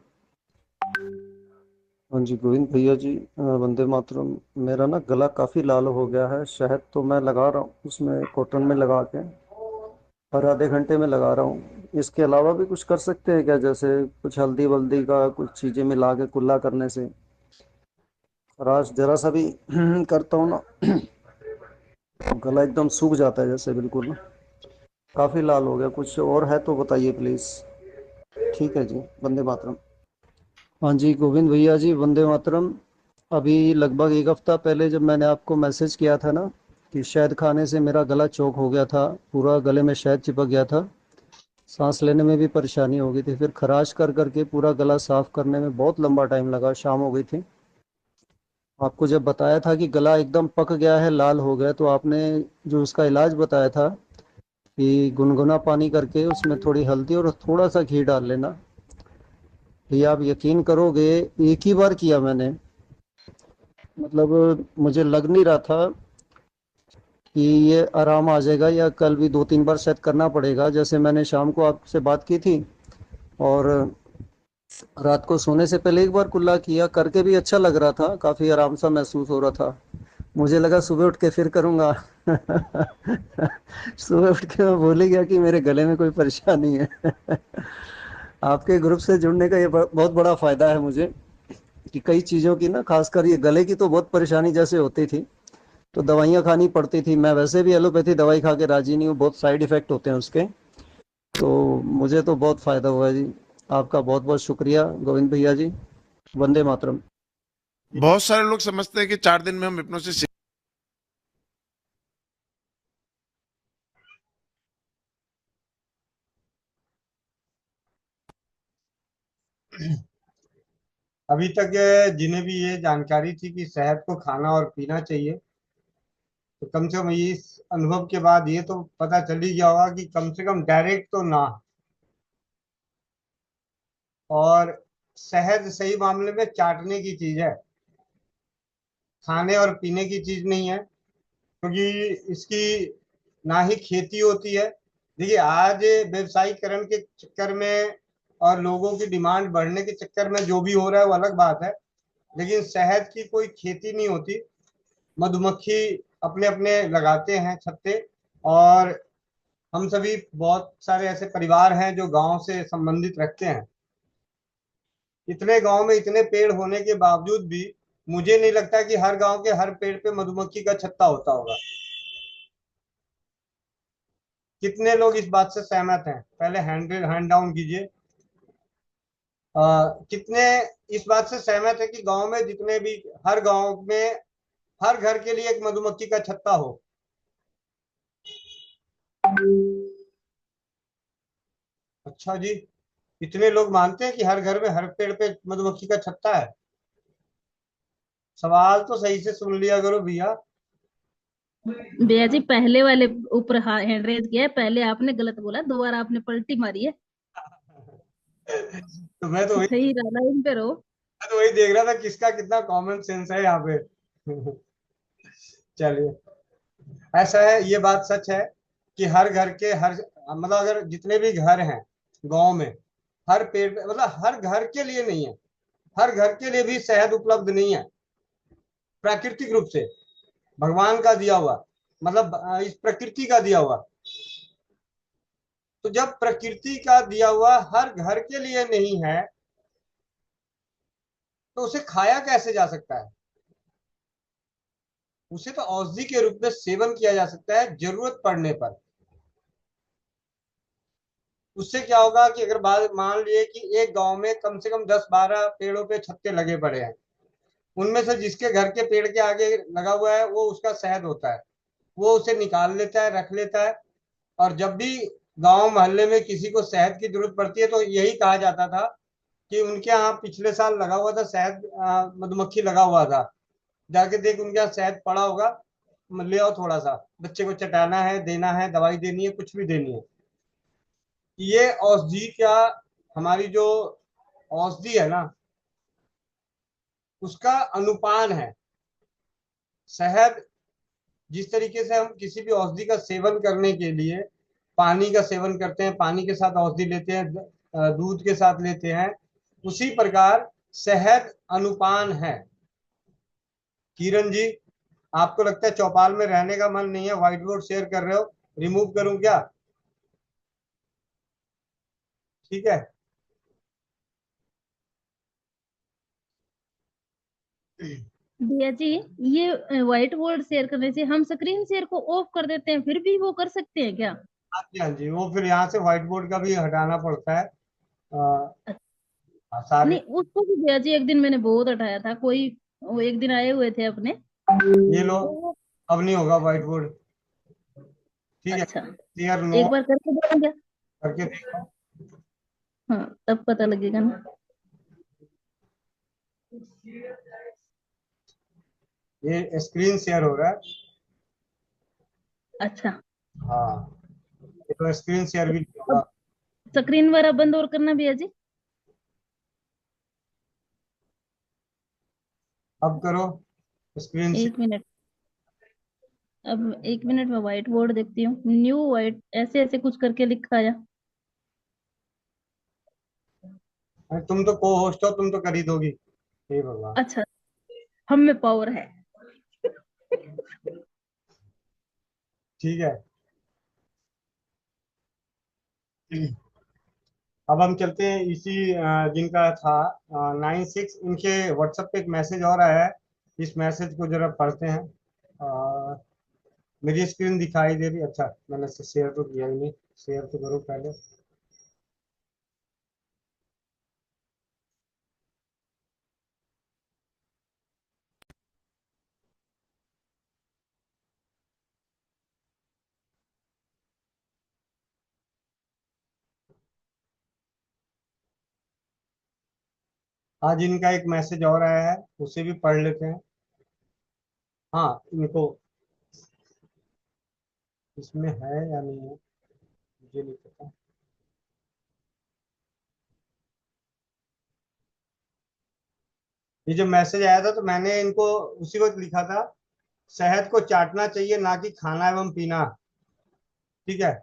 हाँ जी गोविंद भैया जी, वंदे मातरम। मेरा ना गला काफी लाल हो गया है, शहद तो मैं लगा रहा हूँ उसमें कॉटन में लगा के, हर आधे घंटे में लगा रहा हूँ। इसके अलावा भी कुछ कर सकते हैं क्या, जैसे कुछ हल्दी वल्दी का कुछ चीजें मिला के कुल्ला करने से? खराश जरा सा भी करता हूँ ना गला एकदम सूख जाता है जैसे, बिल्कुल ना, काफी लाल हो गया। कुछ और है तो बताइए प्लीज। ठीक है जी, वंदे मातरम। हाँ जी गोविंद भैया जी, वंदे मातरम। अभी लगभग एक हफ्ता पहले जब मैंने आपको मैसेज किया था ना कि शहद खाने से मेरा गला चौक हो गया था, पूरा गले में शहद चिपक गया था, सांस लेने में भी परेशानी हो गई थी, फिर खराश कर करके पूरा गला साफ करने में बहुत लंबा टाइम लगा, शाम हो गई थी। आपको जब बताया था कि गला एकदम पक गया है, लाल हो गया, तो आपने जो उसका इलाज बताया था कि गुनगुना पानी करके उसमें थोड़ी हल्दी और थोड़ा सा घी डाल लेना। ये आप यकीन करोगे, एक ही बार किया मैंने। मतलब मुझे लग नहीं रहा था कि ये आराम आ जाएगा, या कल भी 2-3 बार शायद करना पड़ेगा। जैसे मैंने शाम को आपसे बात की थी और रात को सोने से पहले एक बार कुल्ला किया, करके भी अच्छा लग रहा था, काफी आराम सा महसूस हो रहा था। मुझे लगा सुबह उठ के फिर करूंगा सुबह उठ के मैं भूल ही गया कि मेरे गले में कोई परेशानी है आपके ग्रुप से जुड़ने का ये बहुत बड़ा फायदा है मुझे, कि कई चीजों की ना, खासकर ये गले की तो बहुत परेशानी जैसे होती थी तो दवाइयाँ खानी पड़ती थी। मैं वैसे भी एलोपैथी दवाई खा के राजी नहीं हूँ, बहुत साइड इफेक्ट होते हैं उसके। तो मुझे तो बहुत फायदा हुआ है जी। आपका बहुत बहुत शुक्रिया गोविंद भैया जी, वंदे मातरम। बहुत सारे लोग समझते हैं कि 4 दिन में हम हिप्नोसिस अभी तक जिन्हें भी ये जानकारी थी कि शहद को खाना और पीना चाहिए, तो कम से कम इस अनुभव के बाद ये तो पता चल ही गया होगा कि कम से कम डायरेक्ट तो ना। और शहद सही मामले में चाटने की चीज है, खाने और पीने की चीज नहीं है। क्योंकि इसकी ना ही खेती होती है। देखिए, आज व्यवसायीकरण के चक्कर में और लोगों की डिमांड बढ़ने के चक्कर में जो भी हो रहा है वो अलग बात है, लेकिन शहद की कोई खेती नहीं होती। मधुमक्खी अपने अपने लगाते हैं छत्ते, और हम सभी बहुत सारे ऐसे परिवार हैं जो गांव से संबंधित रखते हैं। इतने गांव में इतने पेड़ होने के बावजूद भी मुझे नहीं लगता कि हर गांव के हर पेड़ पे मधुमक्खी का छत्ता होता होगा। कितने लोग इस बात से सहमत हैं? पहले हैंड डाउन कीजिए। कितने इस बात से सहमत है कि गांव में जितने भी, हर गांव में हर घर के लिए एक मधुमक्खी का छत्ता हो? अच्छा जी, इतने लोग मानते हैं कि हर घर में हर पेड़ पे मधुमक्खी का छत्ता है। सवाल तो सही से सुन लिया करो भैया। भैया जी पहले वाले ऊपर हैंड रेज किया है, पहले आपने गलत बोला, दोबारा आपने पलटी मारी है। तो मैं तो वही सही लाइन पे रहो। मैं तो वही देख रहा था किसका कितना कॉमन सेंस है यहाँ पे। चलिए, ऐसा है, ये बात सच है कि हर घर के हर, मतलब अगर जितने भी घर हैं गांव में, हर पेड़ पे, मतलब हर घर के लिए नहीं है, हर घर के लिए भी शहद उपलब्ध नहीं है प्राकृतिक रूप से, भगवान का दिया हुआ, मतलब इस प्रकृति का दिया हुआ। तो जब प्रकृति का दिया हुआ हर घर के लिए नहीं है तो उसे खाया कैसे जा सकता है? उसे तो औषधि के रूप में सेवन किया जा सकता है जरूरत पड़ने पर। उससे क्या होगा कि अगर बात मान लिए कि एक गांव में कम से कम 10-12 पेड़ों पे छत्ते लगे पड़े हैं, उनमें से जिसके घर के पेड़ के आगे लगा हुआ है वो उसका शहद होता है, वो उसे निकाल लेता है, रख लेता है। और जब भी गांव मोहल्ले में किसी को शहद की जरूरत पड़ती है तो यही कहा जाता था कि उनके यहाँ पिछले साल लगा हुआ था शहद, मधुमक्खी लगा हुआ था, जाके देख उनके यहाँ शहद पड़ा होगा, ले आओ थोड़ा सा, बच्चे को चटाना है, देना है, दवाई देनी है, कुछ भी देनी है। ये औषधि क्या, हमारी जो औषधि है ना, उसका अनुपान है। शहद, जिस तरीके से हम किसी भी औषधि का सेवन करने के लिए पानी का सेवन करते हैं, पानी के साथ औषधि लेते हैं, दूध के साथ लेते हैं, उसी प्रकार शहद अनुपान है। किरण जी, आपको लगता है चौपाल में रहने का मन नहीं है, व्हाइट बोर्ड शेयर कर रहे हो, रिमूव करूं क्या? ठीक है। भैया जी ये व्हाइट बोर्ड शेयर करने से हम स्क्रीन शेयर को ऑफ कर देते हैं, फिर भी वो कर सकते हैं क्या? हाँ जी, हाँ जी, वो फिर यहाँ से व्हाइट बोर्ड का भी हटाना पड़ता है। सारे नहीं उसको भी भैया जी एक दिन मैंने बहुत हटाया था, कोई वो एक दिन आए हुए थे अपने, ये लो, तो वो अब नहीं होगा व्हाइट बोर्ड। ठीक है, अच्छा क्लियर नो एक बार करके देंगे। करके देखो। हाँ तब पता लगेगा ना। ये स्क्रीन शेयर हो रहा है। अच्छा हाँ, ये तो स्क्रीन शेयर भी नहीं अब होगा। स्क्रीन वाला बंद और करना भैया जी। अब करो स्क्रीन शेयर। एक मिनट, अब एक मिनट में व्हाइट बोर्ड देखती हूँ, न्यू व्हाइट ऐसे ऐसे कुछ करके लिखा आया। तुम तो को होस्ट हो, तुम तो कर ही दोगी। हे भगवान। अच्छा हम में पावर है। ठीक है, अब हम चलते हैं इसी, जिनका था 96, इनके व्हाट्सएप पे एक मैसेज और आया है। इस मैसेज को जरा पढ़ते हैं। मेरी स्क्रीन दिखाई दे रही? अच्छा, मैंने शेयर तो किया ही नहीं, शेयर तो करो पहले। आज इनका एक मैसेज और आया है, उसे भी पढ़ लेते हैं। हाँ, इनको इसमें है या नहीं है मुझे नहीं पता। ये जो मैसेज आया था तो मैंने इनको उसी वक्त लिखा था, शहद को चाटना चाहिए ना कि खाना एवं पीना। ठीक है,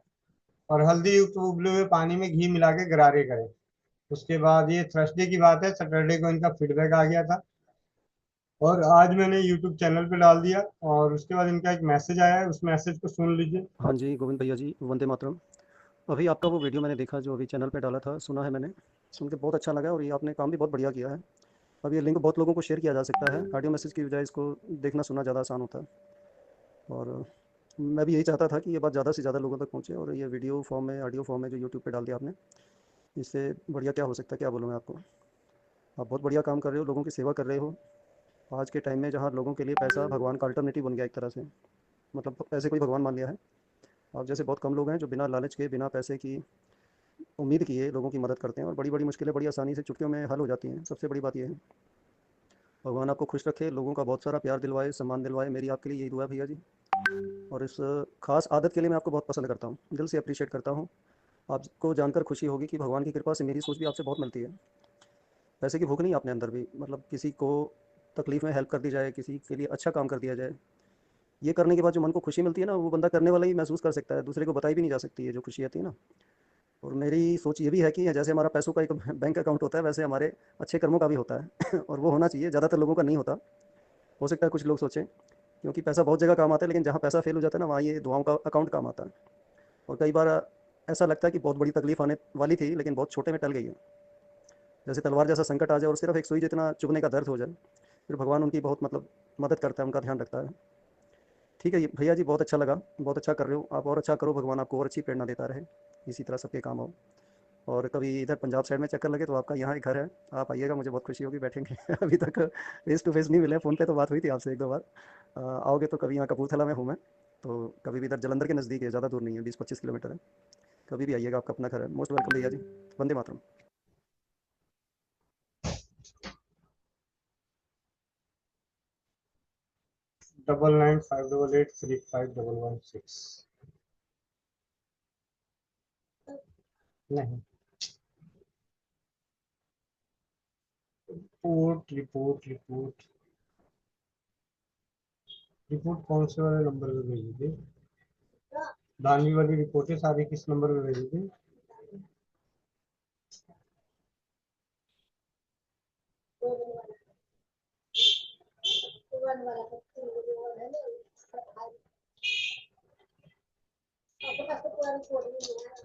और हल्दी युक्त उबले हुए पानी में घी मिला के गरारे करें। उसके बाद ये थर्सडे की बात है, सैटरडे को इनका फीडबैक आ गया था। और आज मैंने यूट्यूब चैनल पे डाल दिया और उसके बाद इनका एक मैसेज आया है, उस मैसेज को सुन लीजिए। हाँ जी गोविंद भैया जी, वंदे मातरम। अभी आपका वो वीडियो मैंने देखा जो अभी चैनल पे डाला था, सुना है मैंने, सुन के बहुत अच्छा लगा और ये आपने काम भी बहुत बढ़िया किया है। अब ये लिंक बहुत लोगों को शेयर किया जा सकता है, ऑडियो मैसेज की बजाय इसको देखना सुनना ज़्यादा आसान होता है। और मैं भी यही चाहता था कि ये बात ज़्यादा से ज़्यादा लोगों तक पहुँचे, और ये वीडियो फॉर्म में, ऑडियो फॉर्म में जो यूट्यूब पे डाल दिया आपने, इससे बढ़िया क्या हो सकता है, क्या बोलूँ मैं आपको। आप बहुत बढ़िया काम कर रहे हो, लोगों की सेवा कर रहे हो। आज के टाइम में जहाँ लोगों के लिए पैसा भगवान का अल्टरनेटिव बन गया एक तरह से, मतलब पैसे को ही भगवान मान लिया है। आप जैसे बहुत कम लोग हैं जो बिना लालच के, बिना पैसे की उम्मीद किए लोगों की मदद करते हैं, और बड़ी बड़ी मुश्किलें बड़ी आसानी से चुटकियों में हल हो जाती हैं। सबसे बड़ी बात यह है, भगवान आपको खुश रखे, लोगों का बहुत सारा प्यार दिलवाए, सम्मान दिलवाए, मेरी आपके लिए यही दुआ है भैया जी। और इस खास आदत के लिए मैं आपको बहुत पसंद करता हूँ, दिल से अप्रिशिएट करता हूँ। आपको जानकर खुशी होगी कि भगवान की कृपा से मेरी सोच भी आपसे बहुत मिलती है। पैसे की भूख नहीं अपने अंदर भी, मतलब किसी को तकलीफ़ में हेल्प कर दी जाए, किसी के लिए अच्छा काम कर दिया जाए, ये करने के बाद जो मन को खुशी मिलती है ना, वो बंदा करने वाला ही महसूस कर सकता है, दूसरे को बताई भी नहीं जा सकती है जो खुशी आती है ना। और मेरी सोच ये भी है कि जैसे हमारा पैसों का एक बैंक अकाउंट होता है, वैसे हमारे अच्छे कर्मों का भी होता है और वो होना चाहिए। ज़्यादातर लोगों का नहीं होता, हो सकता है कुछ लोग सोचें, क्योंकि पैसा बहुत जगह काम आता है, लेकिन जहाँ पैसा फेल हो जाता है ना, वहाँ ये दुआओं का अकाउंट काम आता है। और कई बार ऐसा लगता है कि बहुत बड़ी तकलीफ आने वाली थी, लेकिन बहुत छोटे में टल गई है। जैसे तलवार जैसा संकट आ जाए और सिर्फ एक सुई जितना चुभने का दर्द हो जाए, फिर भगवान उनकी बहुत मतलब मदद करता है, उनका ध्यान रखता है। ठीक है भैया जी, बहुत अच्छा लगा, बहुत अच्छा कर रहे हो आप, और अच्छा करो, भगवान आपको और अच्छी प्रेरणा देता रहे, इसी तरह सबके काम हो। और कभी इधर पंजाब साइड में चक्कर लगे तो आपका यहाँ एक घर है, आप आइएगा, मुझे बहुत खुशी होगी, बैठेंगे अभी तक फेस टू फेस नहीं मिले, फ़ोन पे तो बात हुई थी आपसे एक दो बार। आओगे तो कभी, यहाँ कपूरथला में हूँ मैं, तो कभी भी इधर जलंधर के नज़दीक है, ज़्यादा दूर नहीं है, 20-25 किलोमीटर है। कभी भी आइएगा, आपका अपना घर है। मोस्ट वेलकम भैया जी, वंदे मातरम। 9958835116 नहीं, रिपोर्ट रिपोर्ट रिपोर्ट रिपोर्ट कौन से वाले नंबर पे भेजी थी? दानवी वाली रिपोर्टें सारी किस नंबर पे भेजी थी?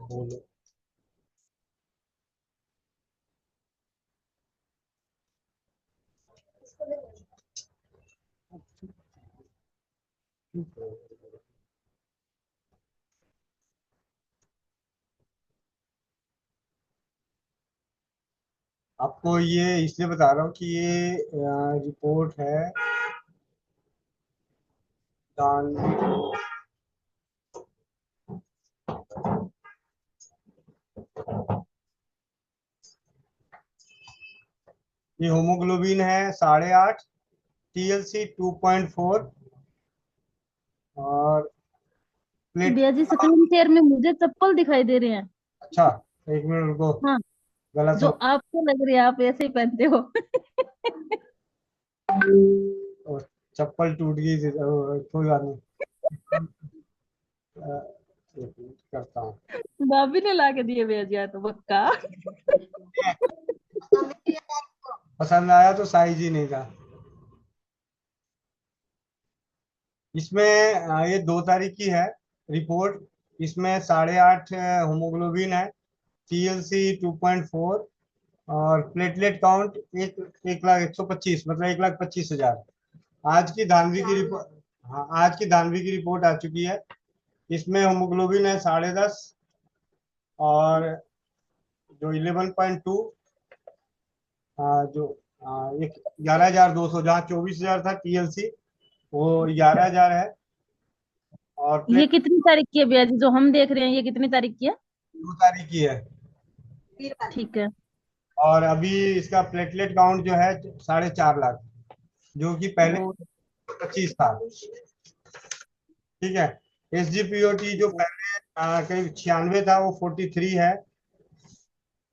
बोलो। आपको ये इसलिए बता रहा हूँ कि ये रिपोर्ट है दान। ये होमोग्लोबिन है 8.5, TLC 2.4 और प्लेट। भैया जी स्क्रीन शेयर में मुझे चप्पल दिखाई दे रहे हैं। अच्छा, एक मिनट रुको, हाँ, गलत जो हो। आपको लग रही है, आप ऐसे ही पहनते हो। और चप्पल टूट गई थी, कोई बात नहीं। एक मिनट करता हूँ। भाभी ने ला के दिए भैया जी, तो पक्का। पसंद आया तो साइज ही नहीं था इसमें। ये 2 तारीख की है रिपोर्ट। इसमें 8.5 होमोग्लोबिन है, TLC 2.4 और प्लेटलेट काउंट 1,125, मतलब 1,25,000। आज की धानवी की रिपोर्ट, हाँ आज की धानवी की रिपोर्ट आ चुकी है। इसमें होमोग्लोबिन है 10.5 और जो 11.2, जो एक 11,200, जहाँ 24,000 था TLC, वो 11,000 है। और ये प्लेट कितनी तारीख की है भैया जी, जो हम देख रहे हैं, ये कितनी तारीख की है? 2 तारीख की है। ठीक है। और अभी इसका प्लेटलेट काउंट जो है 4.5 लाख, जो कि पहले ओ, 25 था। ठीक है। SGPOT जो पहले करीब 96 था, वो 43 है।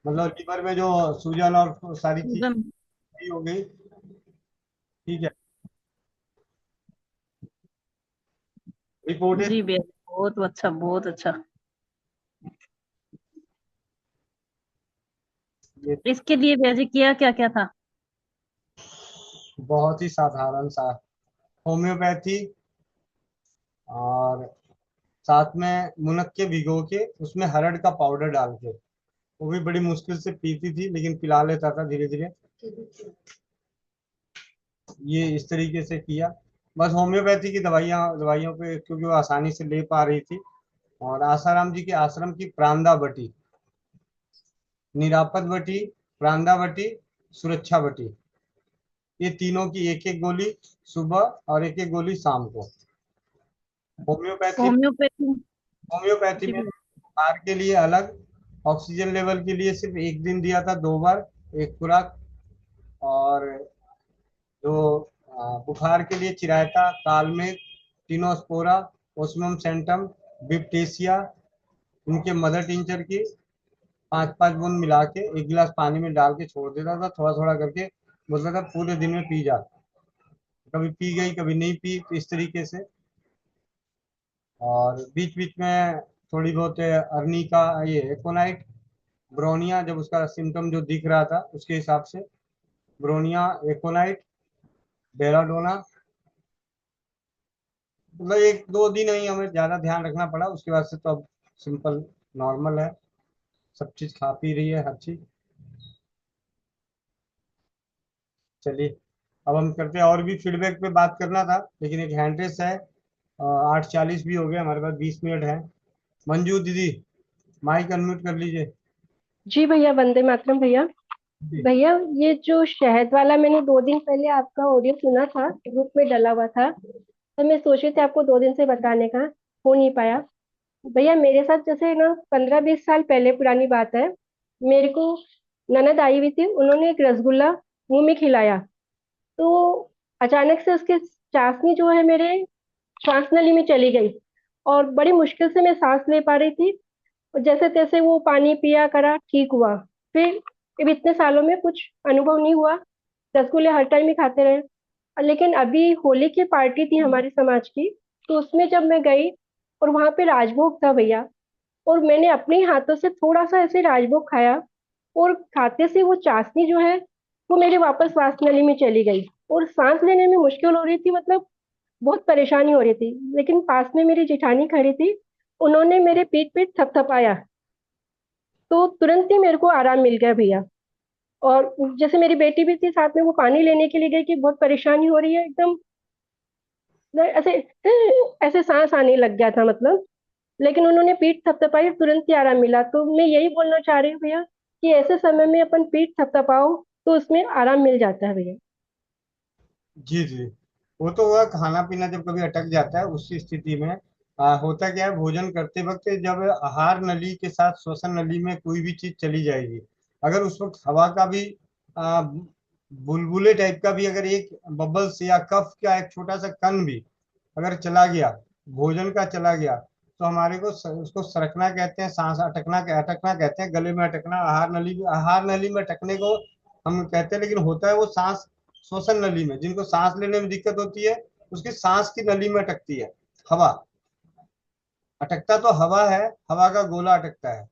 मतलब लीवर में जो सूजन और सारी चीज एकदम। सही हो गई। ठीक है। रिपोर्ट है। जी भैया जी, बहुत अच्छा, बहुत अच्छा। ये इसके लिए भैया जी किया क्या क्या था? बहुत ही साधारण सा होम्योपैथी, और साथ में मुनक्के भिगो के उसमें हरड़ का पाउडर डाल के, वो भी बड़ी मुश्किल से पीती थी लेकिन पिला लेता था धीरे धीरे। ये इस तरीके से किया। बस होम्योपैथी की दवाइयों पे क्योंकि वो आसानी से ले पा रही थी। और आसाराम जी के आश्रम की प्रांदा बटी, निरापद बटी, प्रांदा बटी, सुरक्षा बटी, ये तीनों की एक एक गोली सुबह और एक एक गोली शाम को। Homeopathy homeopathy. होम्योपैथी जी में भैया। बुखार के लिए अलग, ऑक्सीजन लेवल के लिए सिर्फ एक दिन दिया था, 2 बार एक खुराक। और जो बुखार के लिए चिरायता, कालमेघ, टिनोस्पोरा, ओस्मियम सेंटम, बिप्टेसिया, उनके मदर टिंचर की 5-5 बूंद मिला के एक गिलास पानी में डाल के छोड़ देता था, थोड़ा थोड़ा करके बोलता था पूरे दिन में पी जा। कभी पी गई कभी नहीं पी, तो इस तरीके से। और बीच बीच में थोड़ी बहुत अर्नी का ये एकोनाइट, ब्रोनिया, जब उसका सिम्टम जो दिख रहा था उसके हिसाब से ब्रोनिया, एकोनाइट, बेलाडोना। मतलब 1-2 दिन ही हमें ज्यादा ध्यान रखना पड़ा, उसके बाद से तो अब सिंपल नॉर्मल है, सब चीज खा पी रही है, हर चीज। चलिए, अब हम करते हैं, और भी फीडबैक पे बात करना था लेकिन एक हैंड रेस है। 8:40 भी हो गए, हमारे पास 20 मिनट है। मंजू दीदी, माइक अनम्यूट कर लीजिए। जी भैया, वंदे मातरम भैया। जी भैया, ये जो शहद वाला मैंने 2 दिन पहले आपका ऑडियो सुना था, ग्रुप में डला हुआ था, तो मैं सोच रही थी आपको 2 दिन से बताने का, हो नहीं पाया। भैया, मेरे साथ जैसे ना 15-20 साल पहले पुरानी बात है। मेरे को ननद आई हुई थी, उन्होंने एक रसगुल्ला मुंह में खिलाया, तो अचानक से उसके चाशनी जो है मेरे श्वास नली में चली गई, और बड़ी मुश्किल से मैं सांस ले पा रही थी। और जैसे तैसे वो पानी पिया करा, ठीक हुआ। फिर अब इतने सालों में कुछ अनुभव नहीं हुआ, रसगुल्ले हर टाइम ही खाते रहे। लेकिन अभी होली की पार्टी थी हमारे समाज की, तो उसमें जब मैं गई और वहां पे राजभोग था भैया, और मैंने अपने ही हाथों से थोड़ा सा ऐसे राजभोग खाया, और खाते से वो चाशनी जो है वो मेरे वापस श्वास नली में चली गई, और सांस लेने में मुश्किल हो रही थी, मतलब बहुत परेशानी हो रही थी। लेकिन पास में मेरी जेठानी खड़ी थी, उन्होंने मेरे पीठ पे थपथपाया, तो तुरंत ही मेरे को आराम मिल गया भैया। और जैसे मेरी बेटी भी थी साथ में, वो पानी लेने के लिए गई कि बहुत परेशानी हो रही है एकदम, ऐसे ऐसे सांस आने लग गया था मतलब। लेकिन उन्होंने पीठ थपथपाई, तुरंत ही आराम मिला। तो मैं यही बोलना चाह रही हूँ भैया कि ऐसे समय में अपन पीठ थपथपाओ तो उसमें आराम मिल जाता है भैया। जी जी, वो तो हुआ, खाना पीना जब कभी अटक जाता है उस स्थिति में होता क्या है, भोजन करते वक्त जब आहार नली के साथ श्वसन नली में कोई भी चीज चली जाएगी, अगर उस वक्त हवा का भी आ, बुलबुले टाइप का भी अगर एक बबल्स या कफ का एक छोटा सा कण भी अगर चला गया, भोजन का चला गया, तो हमारे को उसको सरकना कहते हैं, सांस अटकना, अटकना कहते हैं, गले में अटकना, आहार नली में अटकने को हम कहते हैं। लेकिन होता है वो सांस श्वसन नली में, जिनको सांस लेने में दिक्कत होती है उसकी सांस की नली में अटकती है हवा। अटकता तो हवा है, हवा का गोला अटकता है,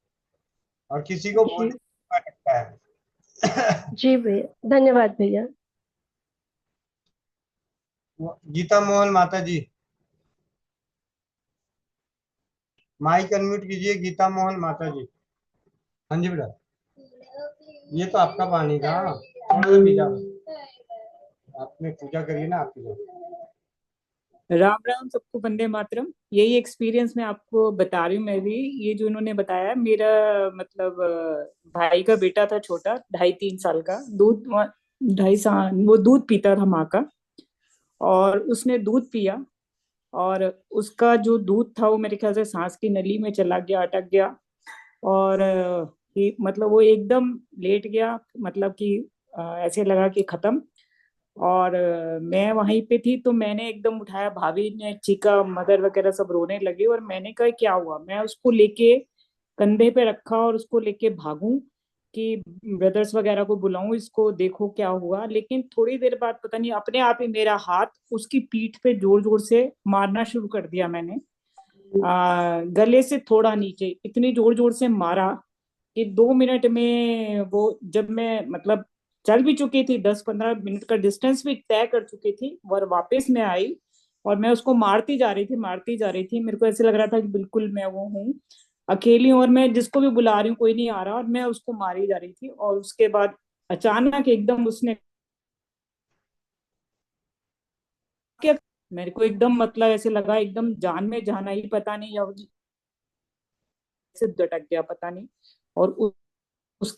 और किसी को जी। बोलने में अटकता है। जी भैया, धन्यवाद भैया। गीता मोहन माता जी, माइक अनम्यूट कीजिए, गीता मोहन माता जी। हाँ जी बेटा, ये तो आपका पानी था, थोड़ा सा पी जाओ, आपने पूजा करी ना आपकी। राम राम सबको, वंदे मातरम। यही एक्सपीरियंस मैं आपको बता रही हूँ। मैं भी ये जो उन्होंने बताया, मेरा मतलब भाई का बेटा था छोटा, 2.5-3 साल का, 2.5 साल वो दूध पीता था माँ का, और उसने दूध पिया, और उसका जो दूध था वो मेरे ख्याल से सांस की नली में चला गया, अटक गया, और मतलब वो एकदम लेट गया, मतलब कि ऐसे लगा कि खत्म। और मैं वहीं पे थी, तो मैंने एकदम उठाया, भाभी ने चीखा, मदर वगैरह सब रोने लगे, और मैंने कहा क्या हुआ। मैं उसको लेके कंधे पे रखा और उसको लेके भागूं कि ब्रदर्स वगैरह को बुलाऊं, इसको देखो क्या हुआ। लेकिन थोड़ी देर बाद पता नहीं अपने आप ही मेरा हाथ उसकी पीठ पे जोर जोर से मारना शुरू कर दिया मैंने, गले से थोड़ा नीचे, इतनी जोर जोर से मारा कि 2 मिनट में वो, जब मैं मतलब चल भी चुकी थी, 10-15 मिनट का डिस्टेंस भी तय कर चुकी थी, और वापस मैं आई और मैं उसको मारती जा रही थी। मेरे को ऐसे लग रहा था कि बिल्कुल मैं वो हूँ, अकेली हूँ, और मैं जिसको भी बुला रही हूँ कोई नहीं आ रहा, और मैं उसको मारी जा रही थी। और उसके बाद अचानक एकदम उसने क्या, मेरे को एकदम मतलब ऐसे लगा एकदम जान में जान आई, पता नहीं, या से झटक गया पता नहीं, और उस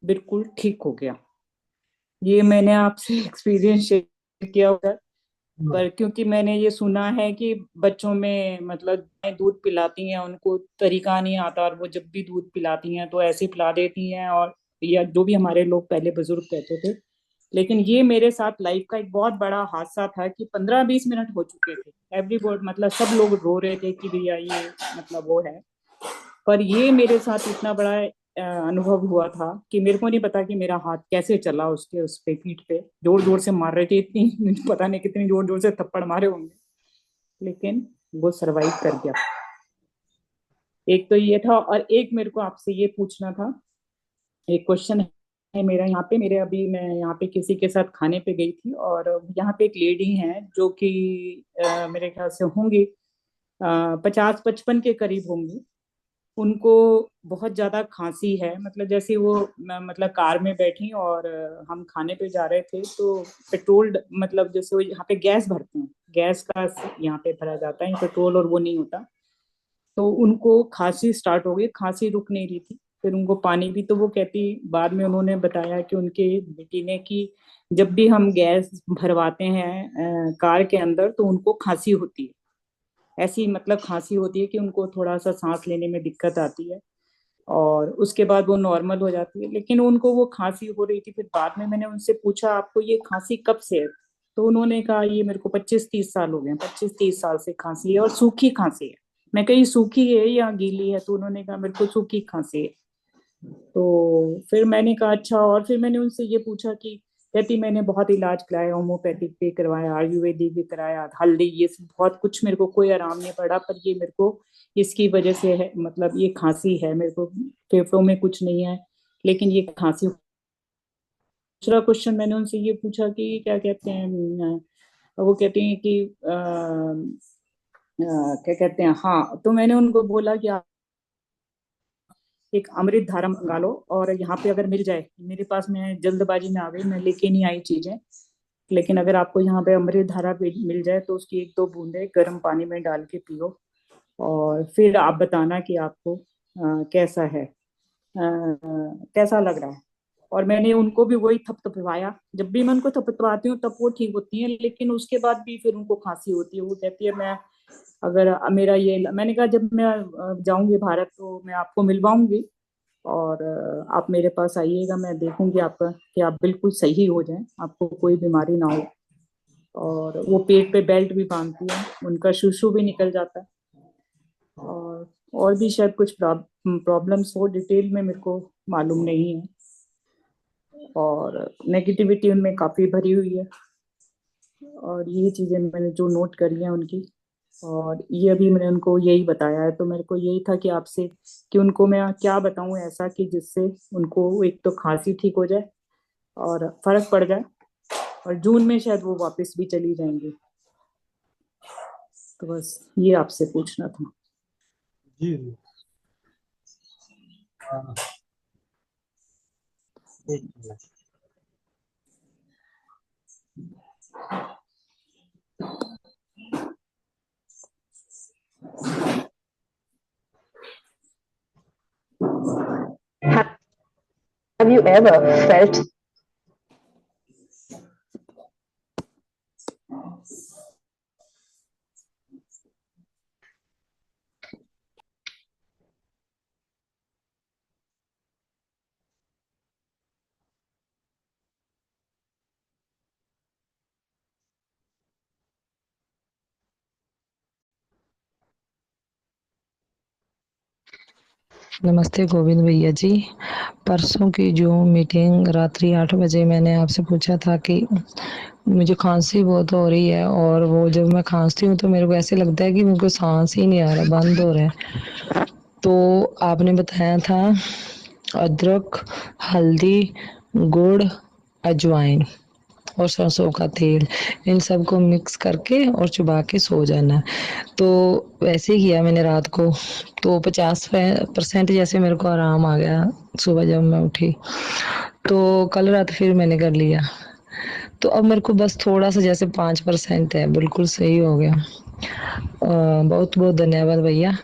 बिल्कुल ठीक हो गया। ये मैंने आपसे एक्सपीरियंस शेयर किया होगा, पर क्योंकि मैंने ये सुना है कि बच्चों में मतलब दूध पिलाती हैं, उनको तरीका नहीं आता, और वो जब भी दूध पिलाती हैं तो ऐसे पिला देती हैं, और या जो भी हमारे लोग पहले बुजुर्ग कहते थे। लेकिन ये मेरे साथ लाइफ का एक बहुत बड़ा हादसा था कि 15-20 मिनट हो चुके थे, एवरीबॉडी मतलब सब लोग रो रहे थे कि भैया ये मतलब वो है, पर ये मेरे साथ इतना बड़ा अनुभव हुआ था कि मेरे को नहीं पता कि मेरा हाथ कैसे चला उसके उस पे पीठ पे, जोर जोर से मार रहे थे, इतनी पता नहीं कितनी जोर जोर से थप्पड़ मारे होंगे, लेकिन वो सरवाइव कर गया। एक तो ये था, और एक मेरे को आपसे ये पूछना था, एक क्वेश्चन है मेरा यहाँ पे, मैं यहाँ पे किसी के साथ खाने पे गई थी, और यहाँ पे एक लेडी है जो कि मेरे ख्याल से होंगी 50-55 के करीब होंगी। उनको बहुत ज्यादा खांसी है, मतलब जैसे वो मतलब कार में बैठी और हम खाने पे जा रहे थे, तो पेट्रोल मतलब जैसे वो यहाँ पे गैस भरते हैं, गैस का यहाँ पे भरा जाता है, पेट्रोल और वो नहीं होता, तो उनको खांसी स्टार्ट हो गई, खांसी रुक नहीं रही थी, फिर उनको पानी भी, तो वो कहती, बाद में उन्होंने बताया कि उनके बेटी ने कि जब भी हम गैस भरवाते हैं कार के अंदर तो उनको खांसी होती है, ऐसी मतलब खांसी होती है कि उनको थोड़ा सा सांस लेने में दिक्कत आती है, और उसके बाद वो नॉर्मल हो जाती है, लेकिन उनको वो खांसी हो रही थी। फिर बाद में मैंने उनसे पूछा आपको ये खांसी कब से है, तो उन्होंने कहा ये मेरे को 25-30 साल हो गए, 25-30 साल से खांसी है, और सूखी खांसी है। मैं कहीं सूखी है या गीली है, तो उन्होंने कहा मेरे को सूखी खांसी है। तो फिर मैंने कहा अच्छा, और फिर मैंने उनसे ये पूछा कि कहती मैंने बहुत इलाज कराया, होम्योपैथिक पे करवाया, आयुर्वेदिक भी कराया, हल्दी, ये सब बहुत कुछ, मेरे को कोई आराम नहीं पड़ा, पर ये मेरे को इसकी वजह से है, मतलब ये खांसी है, मेरे को फेफड़ों में कुछ नहीं है, लेकिन ये खांसी। दूसरा क्वेश्चन मैंने उनसे ये पूछा कि क्या कहते हैं, वो कहती हैं कि क्या कहते हैं, हाँ, तो मैंने उनको बोला कि आप एक अमृत धारा मंगा लो, और यहाँ पे अगर मिल जाए, मेरे पास, मैं जल्दबाजी में आ गई, मैं लेके नहीं आई चीजें, लेकिन अगर आपको यहाँ पे अमृत धारा मिल जाए तो उसकी 1-2 बूंदे गर्म पानी में डाल के पियो, और फिर आप बताना कि आपको कैसा है, कैसा लग रहा है। और मैंने उनको भी वही थपथपवाया, जब भी मैं उनको थपथपाती हूँ तब वो ठीक होती है, लेकिन उसके बाद भी फिर उनको खांसी होती है। वो कहती है मैं अगर मेरा ये, मैंने कहा जब मैं जाऊंगी भारत तो मैं आपको मिलवाऊंगी, और आप मेरे पास आइएगा, मैं देखूंगी आपका कि आप बिल्कुल सही हो जाएं, आपको कोई बीमारी ना हो। और वो पेट पे बेल्ट भी बांधती है, उनका शूशू भी निकल जाता है, और भी शायद कुछ प्रॉब्लम्स हो, डिटेल में मेरे को मालूम नहीं है, और नेगेटिविटी उनमें काफी भरी हुई है, और ये चीजें मैंने जो नोट करी हैं उनकी, और ये अभी मैंने उनको यही बताया है। तो मेरे को यही था कि आपसे कि उनको मैं क्या बताऊं ऐसा कि जिससे उनको एक तो खांसी ठीक हो जाए और फर्क पड़ जाए, और जून में शायद वो वापस भी चली जाएंगी। तो बस ये आपसे पूछना था। जी जी। हाँ, एक minute. Have you ever felt नमस्ते गोविंद भैया जी। परसों की जो मीटिंग रात्रि 8 बजे मैंने आपसे पूछा था कि मुझे खांसी बहुत हो रही है, और वो जब मैं खांसती हूँ तो मेरे को ऐसे लगता है कि मेरे को सांस ही नहीं आ रहा, बंद हो रहा है। तो आपने बताया था अदरक, हल्दी, गुड़ अजवाइन और सरसों का तेल, इन सबको मिक्स करके और चबा के सो जाना। तो वैसे ही किया मैंने रात को, तो 50% जैसे मेरे को आराम आ गया सुबह जब मैं उठी। तो कल रात फिर मैंने कर लिया, तो अब मेरे को बस थोड़ा सा जैसे 5% है, बिल्कुल सही हो गया। बहुत बहुत धन्यवाद भैया।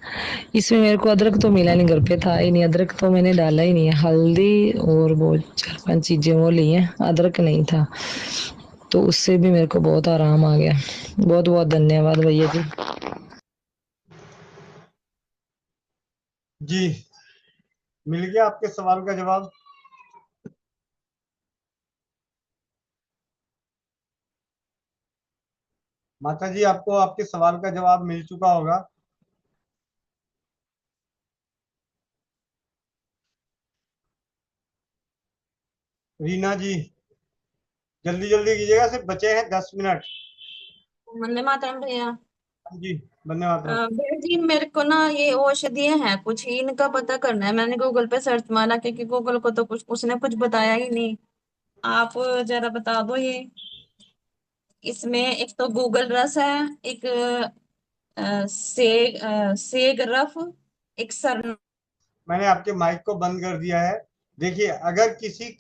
इसमें मेरे को अदरक तो मिला नहीं, घर पे था ही नहीं, अदरक तो मैंने डाला ही नहीं है। हल्दी और वो 4-5 चीजें वो ली हैं, अदरक नहीं था, तो उससे भी मेरे को बहुत आराम आ गया। बहुत बहुत धन्यवाद भैया जी। जी, मिल गया आपके सवाल का जवाब। माता जी, आपको आपके सवाल का जवाब मिल चुका होगा। रीना जी, जल्दी जल्दी कीजिएगा, सिर्फ बचे हैं 10 मिनट। वंदे मातरम भैया। हाँ जी, धन्यवाद। भैया जी, मेरे को ना ये औषधियाँ हैं कुछ, इनका पता करना है। मैंने गूगल पे सर्च मारा, क्योंकि गूगल को तो कुछ उसने कुछ बताया ही नहीं। आप जरा बता दो ये। इसमें एक तो गूगल रस है, एक सेग रफ, एक सर। मैंने आपके माइक को बंद कर दिया है। देखिए, अगर किसी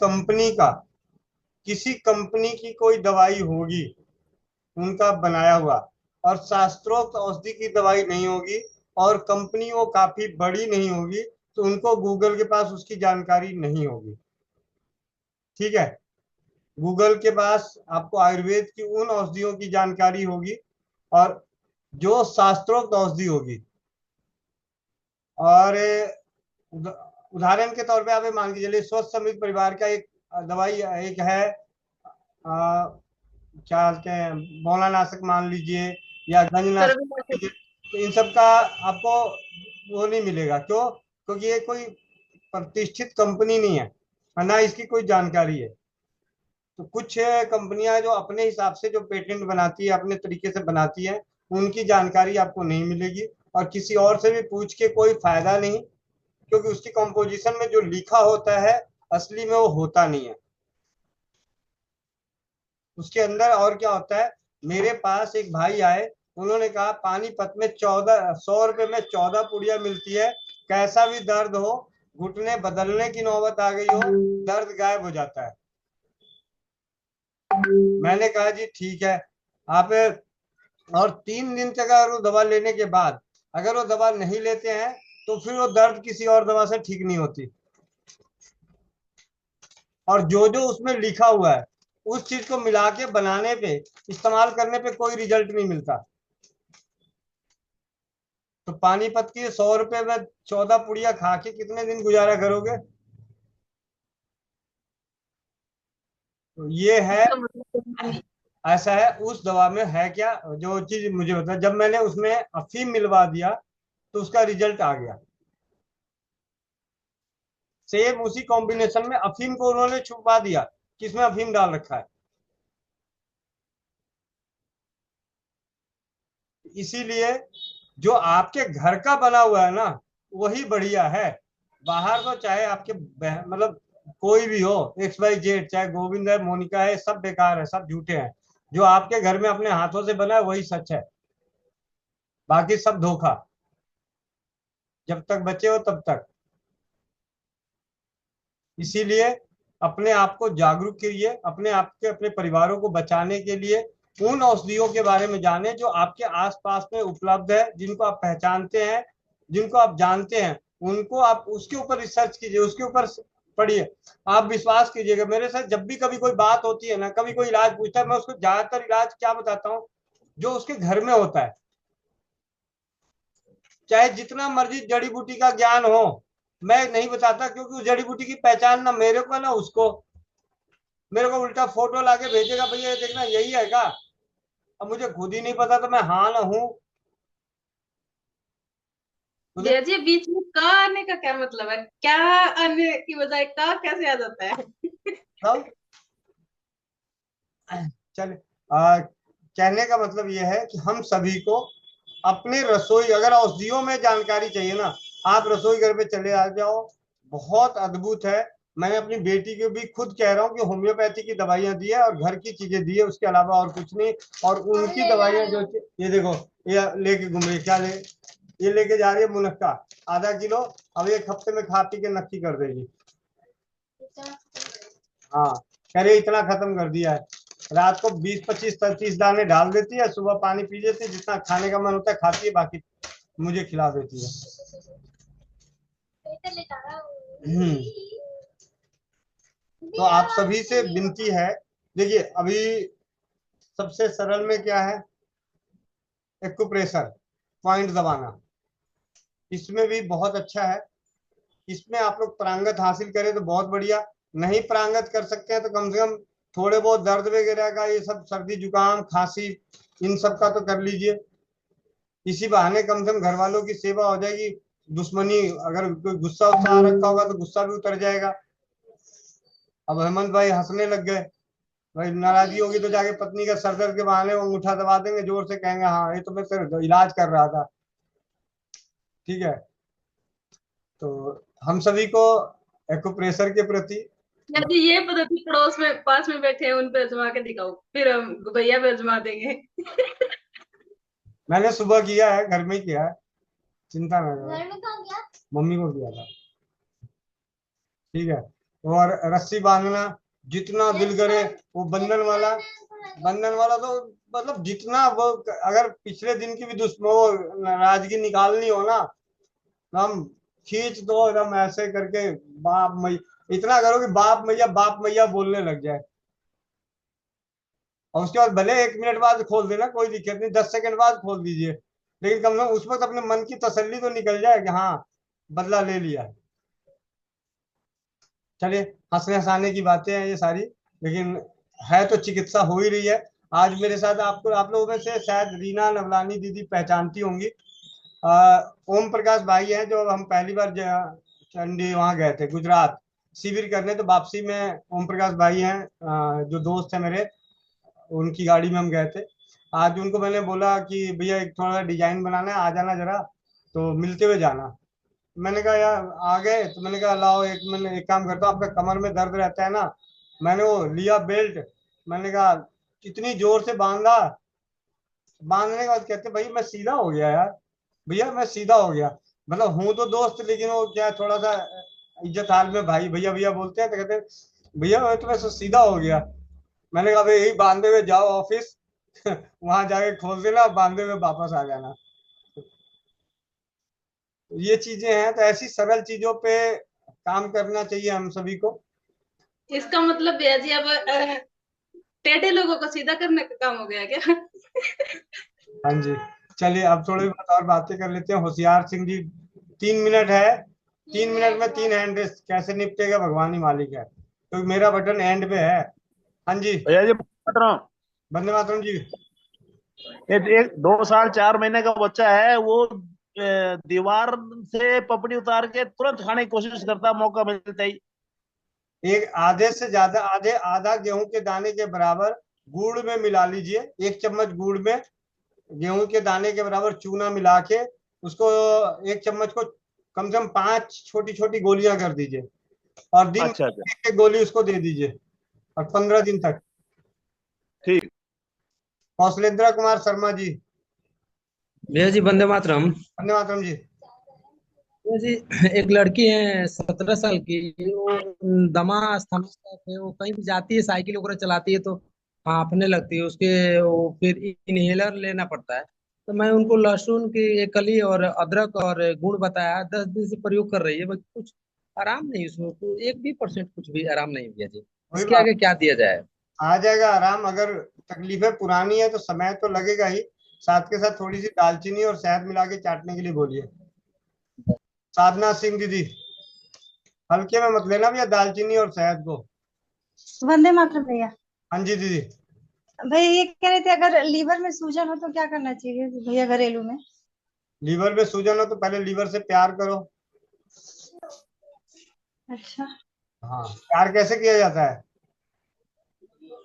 कंपनी की कोई दवाई होगी उनका बनाया हुआ, और शास्त्रोक्त औषधि की दवाई नहीं होगी, और कंपनी वो काफी बड़ी नहीं होगी, तो उनको गूगल के पास उसकी जानकारी नहीं होगी। ठीक है, गूगल के पास आपको आयुर्वेद की उन औषधियों की जानकारी होगी, और जो शास्त्रोक्त औषधि होगी। और उदाहरण के तौर पे आप मान के चलिए, स्वस्थ समृद्ध परिवार का एक दवाई एक है, क्या कहते हैं, मौलानाशक मान लीजिए, या गंजनाशक मान लीजिए। तो इन सब का आपको वो नहीं मिलेगा। क्यों? क्योंकि ये कोई प्रतिष्ठित कंपनी नहीं है, और ना इसकी कोई जानकारी है। तो कुछ कंपनियां जो अपने हिसाब से जो पेटेंट बनाती है, अपने तरीके से बनाती है, उनकी जानकारी आपको नहीं मिलेगी, और किसी और से भी पूछ के कोई फायदा नहीं, क्योंकि उसकी कंपोजिशन में जो लिखा होता है असली में वो होता नहीं है। उसके अंदर और क्या होता है। मेरे पास एक भाई आए, उन्होंने कहा पानीपत में 100 रुपए में 14 पुड़िया मिलती है, कैसा भी दर्द हो, घुटने बदलने की नौबत आ गई हो, दर्द गायब हो जाता है। मैंने कहा जी ठीक है आप, और 3 दिन तक अगर वो दवा लेने के बाद अगर वो दवा नहीं लेते हैं, तो फिर वो दर्द किसी और दवा से ठीक नहीं होती। और जो जो उसमें लिखा हुआ है उस चीज को मिला के बनाने पे, इस्तेमाल करने पे कोई रिजल्ट नहीं मिलता। तो पानीपत की 100 रुपए में 14 पुड़िया खा के कितने दिन गुजारा करोगे? तो ये है, ऐसा है। उस दवा में है क्या, जो चीज मुझे बता, जब मैंने उसमें अफीम मिलवा दिया तो उसका रिजल्ट आ गया। सेम उसी कॉम्बिनेशन में अफीम को उन्होंने छुपा दिया कि इसमें अफीम डाल रखा है। इसीलिए जो आपके घर का बना हुआ है ना, वही बढ़िया है। बाहर तो चाहे आपके मतलब कोई भी हो, XYZ, चाहे गोविंद है, मोनिका है, सब बेकार है, सब झूठे हैं। जो आपके घर में अपने हाथों से बना है वही सच है, बाकी सब धोखा। जब तक बचे हो तब तक। इसीलिए अपने आप को जागरूक करिए, अपने आप के अपने परिवारों को बचाने के लिए उन औषधियों के बारे में जाने जो आपके आसपास में उपलब्ध है, जिनको आप पहचानते हैं, जिनको आप जानते हैं, उनको आप उसके ऊपर रिसर्च कीजिए, उसके ऊपर पढ़िए। आप विश्वास कीजिएगा, मेरे साथ जब भी कभी कोई बात होती है ना, कभी कोई इलाज पूछता है, मैं उसको ज्यादातर इलाज क्या बताता हूँ, जो उसके घर में होता है। चाहे जितना मर्जी जड़ी बूटी का ज्ञान हो, मैं नहीं बताता, क्योंकि उस जड़ी बूटी की पहचान ना मेरे को ना उसको। मेरे को उल्टा फोटो लाके भेजेगा, भैया ये देखना यही है क्या। अब मुझे खुद ही नहीं पता, तो मैं हाँ ना हूँ। भैया जी, बीच में का आने का क्या मतलब है? क्या आने की बजाय का कैसे आ जाता है? चल, कहने का मतलब यह है कि हम सभी को अपने रसोई, अगर औषधियों में जानकारी चाहिए ना, आप रसोई घर पे चले आ जाओ, बहुत अद्भुत है। मैंने अपनी बेटी को भी खुद कह रहा हूँ कि होम्योपैथी की दवाइयां दी है और घर की चीजें दी है, उसके अलावा और कुछ नहीं। और उनकी दवाइयां जो, ये देखो, ये लेके घूम रही, क्या ले, ये लेके जा रही है मुनक्का आधा किलो, अब 1 हफ्ते में खा पी के नक्की कर देगी। हाँ, कह रही इतना खत्म कर दिया है। रात को 20-25-30 दाने डाल देती है, सुबह पानी पी लेती है, जितना खाने का मन होता है खाती है, बाकी मुझे खिला देती है। तो आप सभी से विनती है, देखिए अभी सबसे सरल में क्या है, एक्यूप्रेशर पॉइंट दबाना, इसमें भी बहुत अच्छा है। इसमें आप लोग प्रांगत हासिल करें तो बहुत बढ़िया, नहीं प्रांगत कर सकते हैं तो कम से कम थोड़े बहुत दर्द वगैरह का, ये सब सर्दी जुकाम खांसी इन सब का तो कर लीजिए। इसी बहाने कम से कम घर वालों की सेवा हो जाएगी, दुश्मनी, अगर कोई गुस्सा उत्सा आ रखा होगा तो गुस्सा भी उतर जाएगा। अब हेमंत भाई हंसने लग गए, भाई नाराजगी होगी तो जाके पत्नी का सर दर्द के बहाने वो अंगूठा दबा देंगे, जोर से कहेंगे हाँ ये तो मैं तेरा इलाज कर रहा था। ठीक है, तो हम सभी को एक्यूप्रेशर के प्रति, यदि ये पद्धति पड़ोस में पास में बैठे हैं उन पे आजमा के दिखाओ, फिर हम भैया पे आजमा देंगे। मैंने सुबह किया है, घर में ही किया है, चिंता न करो, मम्मी को किया था। ठीक है, और रस्सी बांधना जितना दिल करे, वो बंधन वाला तो मतलब जितना वो, अगर पिछले दिन की भी वो नाराजगी निकालनी हो ना, हम खींच दो एकदम ऐसे करके, बाप मैया, इतना करो कि बाप मैया बोलने लग जाए। और उसके बाद भले 1 मिनट बाद खोल देना, कोई दिक्कत नहीं, 10 सेकंड बाद खोल दीजिए, लेकिन कम से कम उस वक्त अपने मन की तसल्ली तो निकल जाए कि हाँ बदला ले लिया। चलिए, हंसने हंसाने की बातें हैं ये सारी, लेकिन है तो चिकित्सा हो ही रही है। आज मेरे साथ आप लोगों में से शायद रीना नवलानी दीदी पहचानती होंगी, ओम प्रकाश भाई हैं, जो हम पहली बार चंडी वहाँ गए थे गुजरात शिविर करने, तो वापसी में ओम प्रकाश भाई हैं, जो दोस्त है मेरे, उनकी गाड़ी में हम गए थे। आज उनको मैंने बोला कि भैया एक थोड़ा डिजाइन बनाना है, आ जाना जरा, तो मिलते हुए जाना। मैंने कहा यार आ गए, तो मैंने कहा लाओ मैंने एक काम करता हूँ, आपका कमर में दर्द रहता है ना, मैंने वो लिया बेल्ट, मैंने कहा कितनी जोर से बांधने के बाद कहते भाई मैं सीधा हो गया यार, भैया मैं सीधा हो गया, मतलब हूँ तो दोस्त, लेकिन वो क्या थोड़ा सा इज्जत हाल में भाई भैया भैया बोलते हैं, तो कहते भैया मैं तो वैसे सीधा हो गया। मैंने कहा भाई यही बांधे हुए जाओ ऑफिस वहां जाके खोल देना, बांधे हुए वापस आ जाना। ये चीजें हैं, तो ऐसी सरल चीजों पे काम करना चाहिए हम सभी को। इसका मतलब भैया जी अब टेढ़े लोगों को सीधा करने का काम हो गया क्या? हाँ जी, चलिए अब थोड़ी बहुत और बातें कर लेते हैं। होशियार सिंह जी, 3 मिनट है, 3 मिनट में 3 हैंड रेस कैसे निपटेगा भगवान ही मालिक है, तो मेरा बटन एंड पे है। हाँ जी भैया जी, वंदे मातरम जी। एक 2 साल 4 महीने का बच्चा है, वो दीवार से पपड़ी उतार के तुरंत खाने की कोशिश करता है, मौका मिलता ही। एक आधे से ज्यादा, आधा गेहूं के दाने के बराबर गुड़ में मिला लीजिए, 1 चम्मच गुड़ में गेहूं के दाने के बराबर चूना मिला के उसको 1 चम्मच को कम से कम 5 छोटी छोटी गोलियां कर दीजिए, और दिन अच्छा। एक गोली उसको दे दीजिए, और 15 दिन तक। ठीक। कौशलेंद्र कुमार शर्मा जी। भैया जी वंदे मातरम। वंदे मातरम जी। भैया जी, एक लड़की है 17 साल की, वो दमा अस्थमा है, वो कहीं भी जाती है साइकिल वगैरह चलाती है तो हांफने लगती है, उसके वो फिर इनहेलर लेना पड़ता है। तो मैं उनको लहसुन की एक कली और अदरक और गुड़ बताया, 10 दिन से प्रयोग कर रही है, बस कुछ आराम नहीं, उसमें तो 1 भी% कुछ भी आराम नहीं भैया जी। वही इसके बात, आगे क्या दिया जाए? आ जाएगा आराम। अगर तकलीफें पुरानी है तो समय तो लगेगा ही, साथ के साथ थोड़ी सी दालचीनी और शहद मिला के चाटने के लिए बोलिए। साधना सिंह दीदी, हल्के में मत लेना भैया दालचीनी और शहद को। वंदे मातरम भैया। हाँ जी दीदी। भैया ये कह रहे थे अगर लीवर में सूजन हो तो क्या करना चाहिए भैया घरेलू में? लीवर में सूजन हो तो पहले लीवर से प्यार करो। अच्छा, हाँ, प्यार कैसे किया जाता है?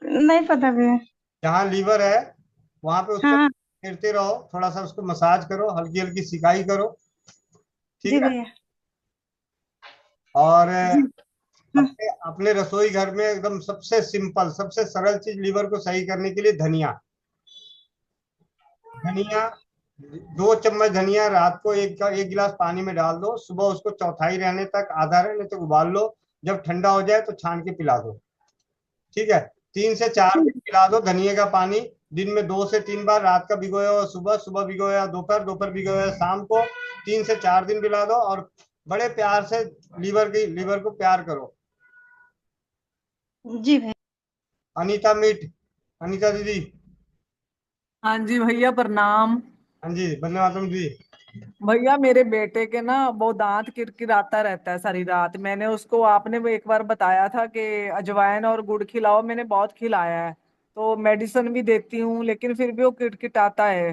नहीं पता भैया। जहाँ लीवर है वहां पे उसको हाँ फेरते रहो, थोड़ा सा उसको मसाज करो, हल्की हल्की सिकाई करो, जी ठीक है। भैया। और जी अपने रसोई घर में एकदम सबसे सिंपल सबसे सरल चीज लीवर को सही करने के लिए धनिया। धनिया 2 चम्मच धनिया रात को एक गिलास पानी में डाल दो, सुबह उसको चौथाई रहने तक आधा रहने तक उबाल लो, जब ठंडा हो जाए तो छान के पिला दो। ठीक है, 3 से 4 दिन पिला दो धनिया का पानी। दिन में 2 से 3 बार, रात का भिगोया हुआ सुबह, सुबह भिगोया दोपहर, दोपहर भिगोया शाम को। 3 से 4 दिन पिला दो और बड़े प्यार से लीवर को प्यार करो। जी भाई। अनीता मीट, अनीता दीदी। हाँ जी भैया प्रणाम। हाँ जी, वंदे मातरम दीदी। भैया मेरे बेटे के ना वो दांत किरकिराता रहता है सारी रात। मैंने उसको, आपने वो एक बार बताया था कि अजवाइन और गुड़ खिलाओ, मैंने बहुत खिलाया है, तो मेडिसिन भी देती हूँ लेकिन फिर भी वो किटकिटाता है।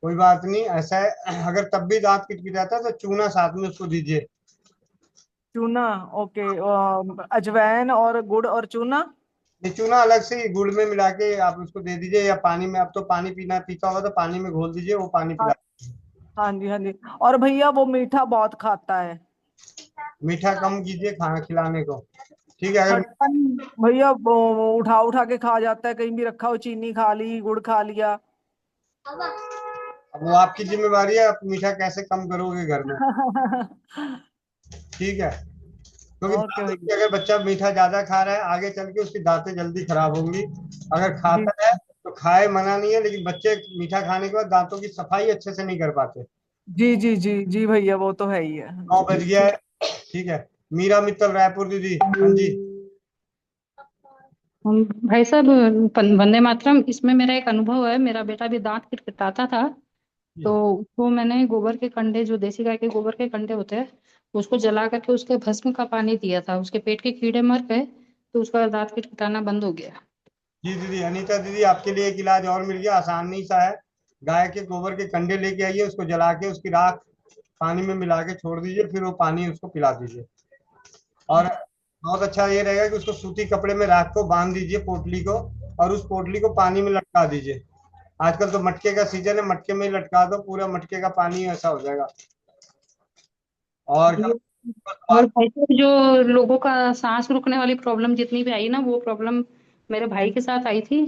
कोई बात नहीं, ऐसा है अगर तब भी दांत किटकिटाता है तो चूना साथ में उसको दीजिए। चूना? ओके। अजवाइन और गुड़ और चूना? ये चूना अलग से ही गुड़ में मिला के आप उसको दे दीजिए, या पानी में, अब तो पानी पीता होगा तो पानी में घोल दीजिए, वो पानी हाँ पिला। हाँ जी, हाँ जी। और भैया वो मीठा बहुत खाता है। मीठा कम कीजिए खाना खिलाने को। ठीक है, अगर खट्टा भैया वो उठा उठा के खा जाता है, कहीं भी रखा हो चीनी खा ली, गुड़ खा लिया। अब वो आपकी जिम्मेवारी है, आप मीठा कैसे कम करोगे घर में। ठीक है, क्योंकि ओके दांतों की भैया। अगर बच्चा मीठा ज्यादा खा रहा है आगे चल के उसकी दांतें जल्दी खराब होंगी। अगर खाता है तो खाए, मना नहीं है, लेकिन बच्चे मीठा खाने के बाद दांतों की सफाई अच्छे से नहीं कर पाते। जी जी जी जी भैया, वो तो है ही है। 9 बज गया है। ठीक है, मीरा मित्तल रायपुर दीदी। हाँ जी। भाई साहब, वंदे मातरम। इसमें मेरा एक अनुभव है। मेरा बेटा भी दांत किटकिटाता था, तो उसको मैंने गोबर के कंडे, जो देसी गाय के गोबर के कंडे होते हैं, उसको जला करके उसके भस्म का पानी दिया था। उसके पेट के कीड़े मर गए तो उसका दांत किटकिटाना बंद हो गया। जी दीदी, अनीता दीदी, आपके लिए एक इलाज और मिल गया, आसानी सा है। गाय के गोबर के कंडे लेके आइए, उसको जला के उसकी राख पानी में मिला के छोड़ दीजिए, फिर वो पानी उसको पिला दीजिए। और बहुत अच्छा ये रहेगा कि उसको सूती कपड़े में राख को बांध दीजिए, पोटली को, और उस पोटली को पानी में लटका दीजिए। आजकल तो मटके का सीजन है, मटके में ही लटका दो, पूरा मटके का पानी ऐसा हो जाएगा। और और भाई साहब, जो लोगों का सांस रुकने वाली प्रॉब्लम जितनी भी आई ना, वो प्रॉब्लम मेरे भाई के साथ आई थी।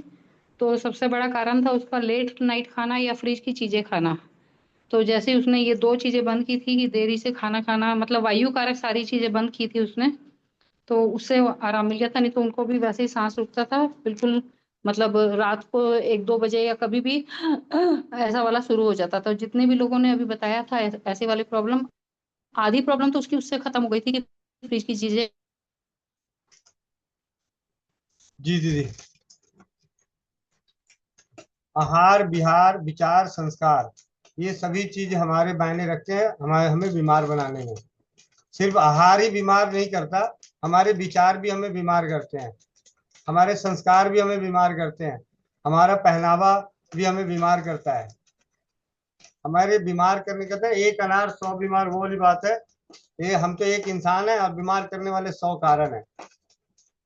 तो सबसे बड़ा कारण था उसका लेट नाइट खाना या फ्रिज की चीजें खाना। तो जैसे ही उसने ये 2 चीजें बंद की थी, कि देरी से खाना खाना, मतलब वायु कारक सारी चीजें बंद की थी उसने, तो उससे आराम मिल गया था। नहीं तो उनको भी वैसे ही सांस रुकता था बिल्कुल, मतलब रात को 1-2 बजे या कभी भी ऐसा वाला शुरू हो जाता था। जितने भी लोगों ने अभी बताया था ऐसे वाली प्रॉब्लम, आधी प्रॉब्लम तो उसकी उससे खत्म हो गई थी कि फ्रिज की चीजें। जी दीदी, आहार विहार विचार संस्कार, ये सभी चीज हमारे मायने रखते हैं हमें बीमार बनाने में। सिर्फ आहार ही बीमार नहीं करता, हमारे विचार भी हमें बीमार करते हैं, हमारे संस्कार भी हमें बीमार करते हैं, हमारा पहनावा भी हमें बीमार करता है। हमारे बीमार करने का था, एक अनार 100 बीमार, वो वाली बात है। ये हम तो एक इंसान है और बीमार करने वाले 100 कारण है।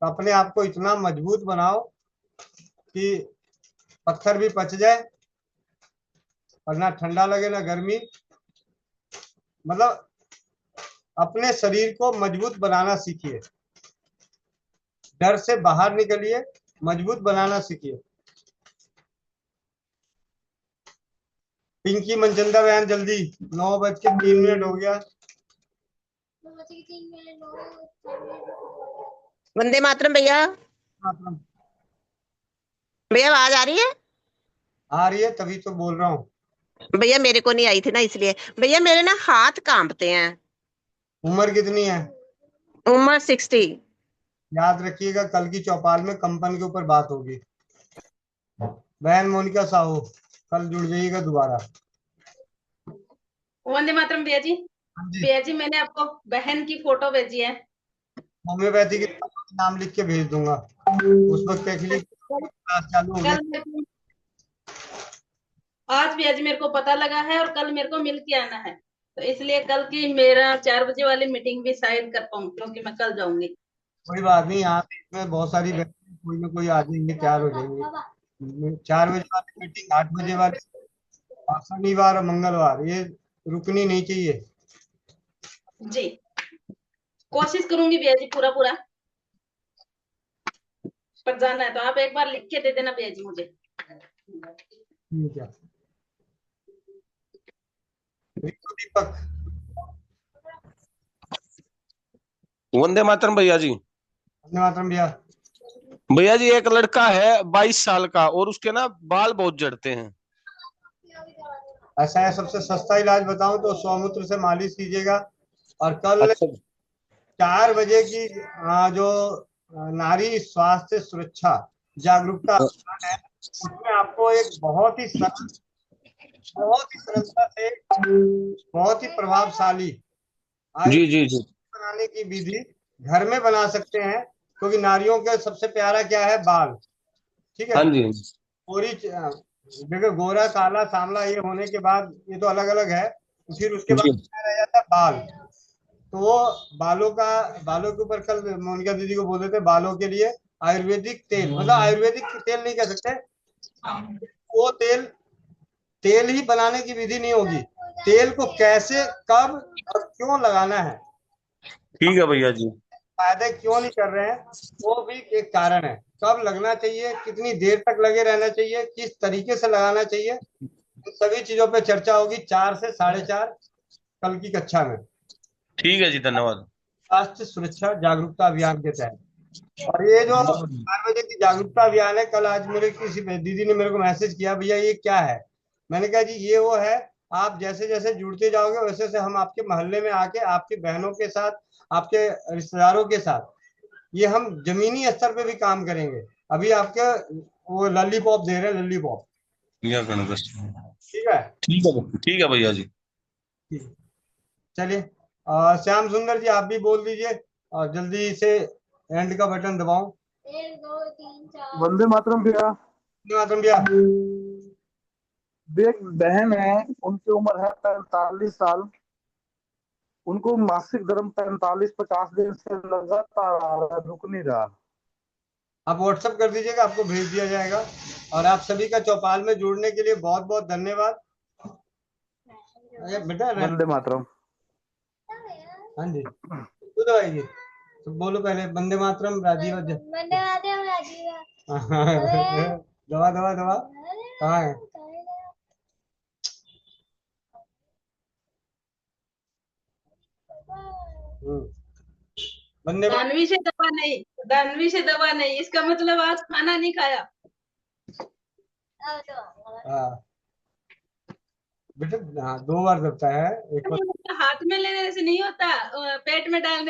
तो अपने आप को इतना मजबूत बनाओ कि पत्थर भी पच जाए और ना ठंडा लगे ना गर्मी। मतलब अपने शरीर को मजबूत बनाना सीखिए, डर से बाहर निकलिए, मजबूत बनाना सीखिए। पिंकी मनचंदा बहन जल्दी, 9:03 हो गया। वंदे मातरम भैया। भैया आवाज आ रही है? आ रही है, तभी तो बोल रहा हूँ। भैया मेरे को नहीं आई थी ना, इसलिए। भैया मेरे ना हाथ कांपते हैं। उम्र कितनी है? उम्र 60। याद रखिएगा, कल की चौपाल में कंपन के ऊपर बात होगी। बहन मोनिका साहू, कल जुड़ जाइएगा दोबारा। वंदे मातरम भैया जी। भैया जी, मैंने आपको बहन की फोटो भेजी है। होम्योपैथी के नाम लिख के भेज दूंगा। उस वक्त एक्चुअली क्लास चालू हो गया। आज भैया जी मेरे को पता लगा है और कल मेरे को मिल के आना है, तो इसलिए कल की मेरा 4 बजे वाली मीटिंग भी शायद कर पाऊँ, क्योंकि मैं कल जाऊंगी। कोई बात नहीं, यहाँ पे इसमें बहुत सारी कोई ना कोई आ जाएंगे, तैयार हो जाएंगे। 4 बजे वाली मीटिंग, 8 बजे वाली, और शनिवार और मंगलवार, ये रुकनी नहीं चाहिए जी। कोशिश करूंगी भैया जी पूरा पूरा, पर जाना है तो आप एक बार लिख के दे देना भैया जी मुझे। ठीक है। दीपक। वंदे मातरम भैया जी। वंदे मातरम भैया। भैया जी एक लड़का है 22 साल का और उसके ना बाल बहुत झड़ते हैं। ऐसा है, सबसे सस्ता इलाज बताऊं तो सौमूत्र से मालिश कीजिएगा। और कल अच्छा। 4 बजे की जो नारी स्वास्थ्य सुरक्षा जागरूकता अभियान है, उसमें आपको एक बहुत ही सरलता से बहुत ही प्रभावशाली जी जी जी। बनाने की विधि घर में बना सकते हैं, क्योंकि नारियों के सबसे प्यारा क्या है? बाल। ठीक है। हाँ जी। पूरी देखो, गोरा काला सांवला ये होने के बाद ये तो अलग अलग है, फिर उसके बाद क्या रह जाता है? बाल। तो वो बालों के ऊपर कल मोनिका दीदी को बोल रहे थे, बालों के लिए आयुर्वेदिक तेल, मतलब आयुर्वेदिक तेल नहीं कह सकते, वो तेल ही बनाने की विधि नहीं होगी, तेल को कैसे कब और क्यों लगाना है, ठीक है भैया जी। फायदे क्यों नहीं कर रहे हैं, वो भी एक कारण है। कब लगना चाहिए, कितनी देर तक लगे रहना चाहिए, किस तरीके से लगाना चाहिए, इन सभी चीजों पे चर्चा होगी 4 से 4:30 कल की कक्षा में। ठीक है जी, धन्यवाद। स्वास्थ्य सुरक्षा जागरूकता अभियान के तहत। और ये जो 4 बजे की जागरूकता अभियान है, कल आज मेरे किसी दीदी ने मेरे को मैसेज किया, भैया ये क्या है? मैंने कहा जी ये वो है, आप जैसे जैसे जुड़ते जाओगे वैसे वैसे हम आपके मोहल्ले में आके आपकी बहनों के साथ, आपके रिश्तेदारों के साथ ये हम जमीनी स्तर पे भी काम करेंगे। अभी आपके वो लॉलीपॉप दे रहे हैं, लॉलीपॉप। ठीक है। ठीक है भैया जी। चलिए, श्याम सुंदर जी आप भी बोल दीजिए और जल्दी से एंड का बटन दबाओ। 1 2 3 4 वंदे मातरम भैया। वंदे मातरम भैया। एक बहन है, उनकी उम्र है 45 साल, उनको मासिक धर्म 45-50 दिन से लगातार आ रहा है, रुक नहीं रहा। आप व्हाट्सएप कर दीजिएगा, आपको भेज दिया जाएगा। और आप सभी का चौपाल में जुड़ने के लिए बहुत बहुत धन्यवाद। बेटा वंदे मातरम। हाँ जी, तो दवाई तो बोलो पहले, वंदे मातरम राजीव। वंदे मातरम राजीव। दवा दवा दवा कहाँ है? वंदे दानवी से दवा नहीं, इसका मतलब आज खाना नहीं खाया। बेटा 2 बार दबता है, एक बार हाथ में लेने से नहीं होता, पेट में डालने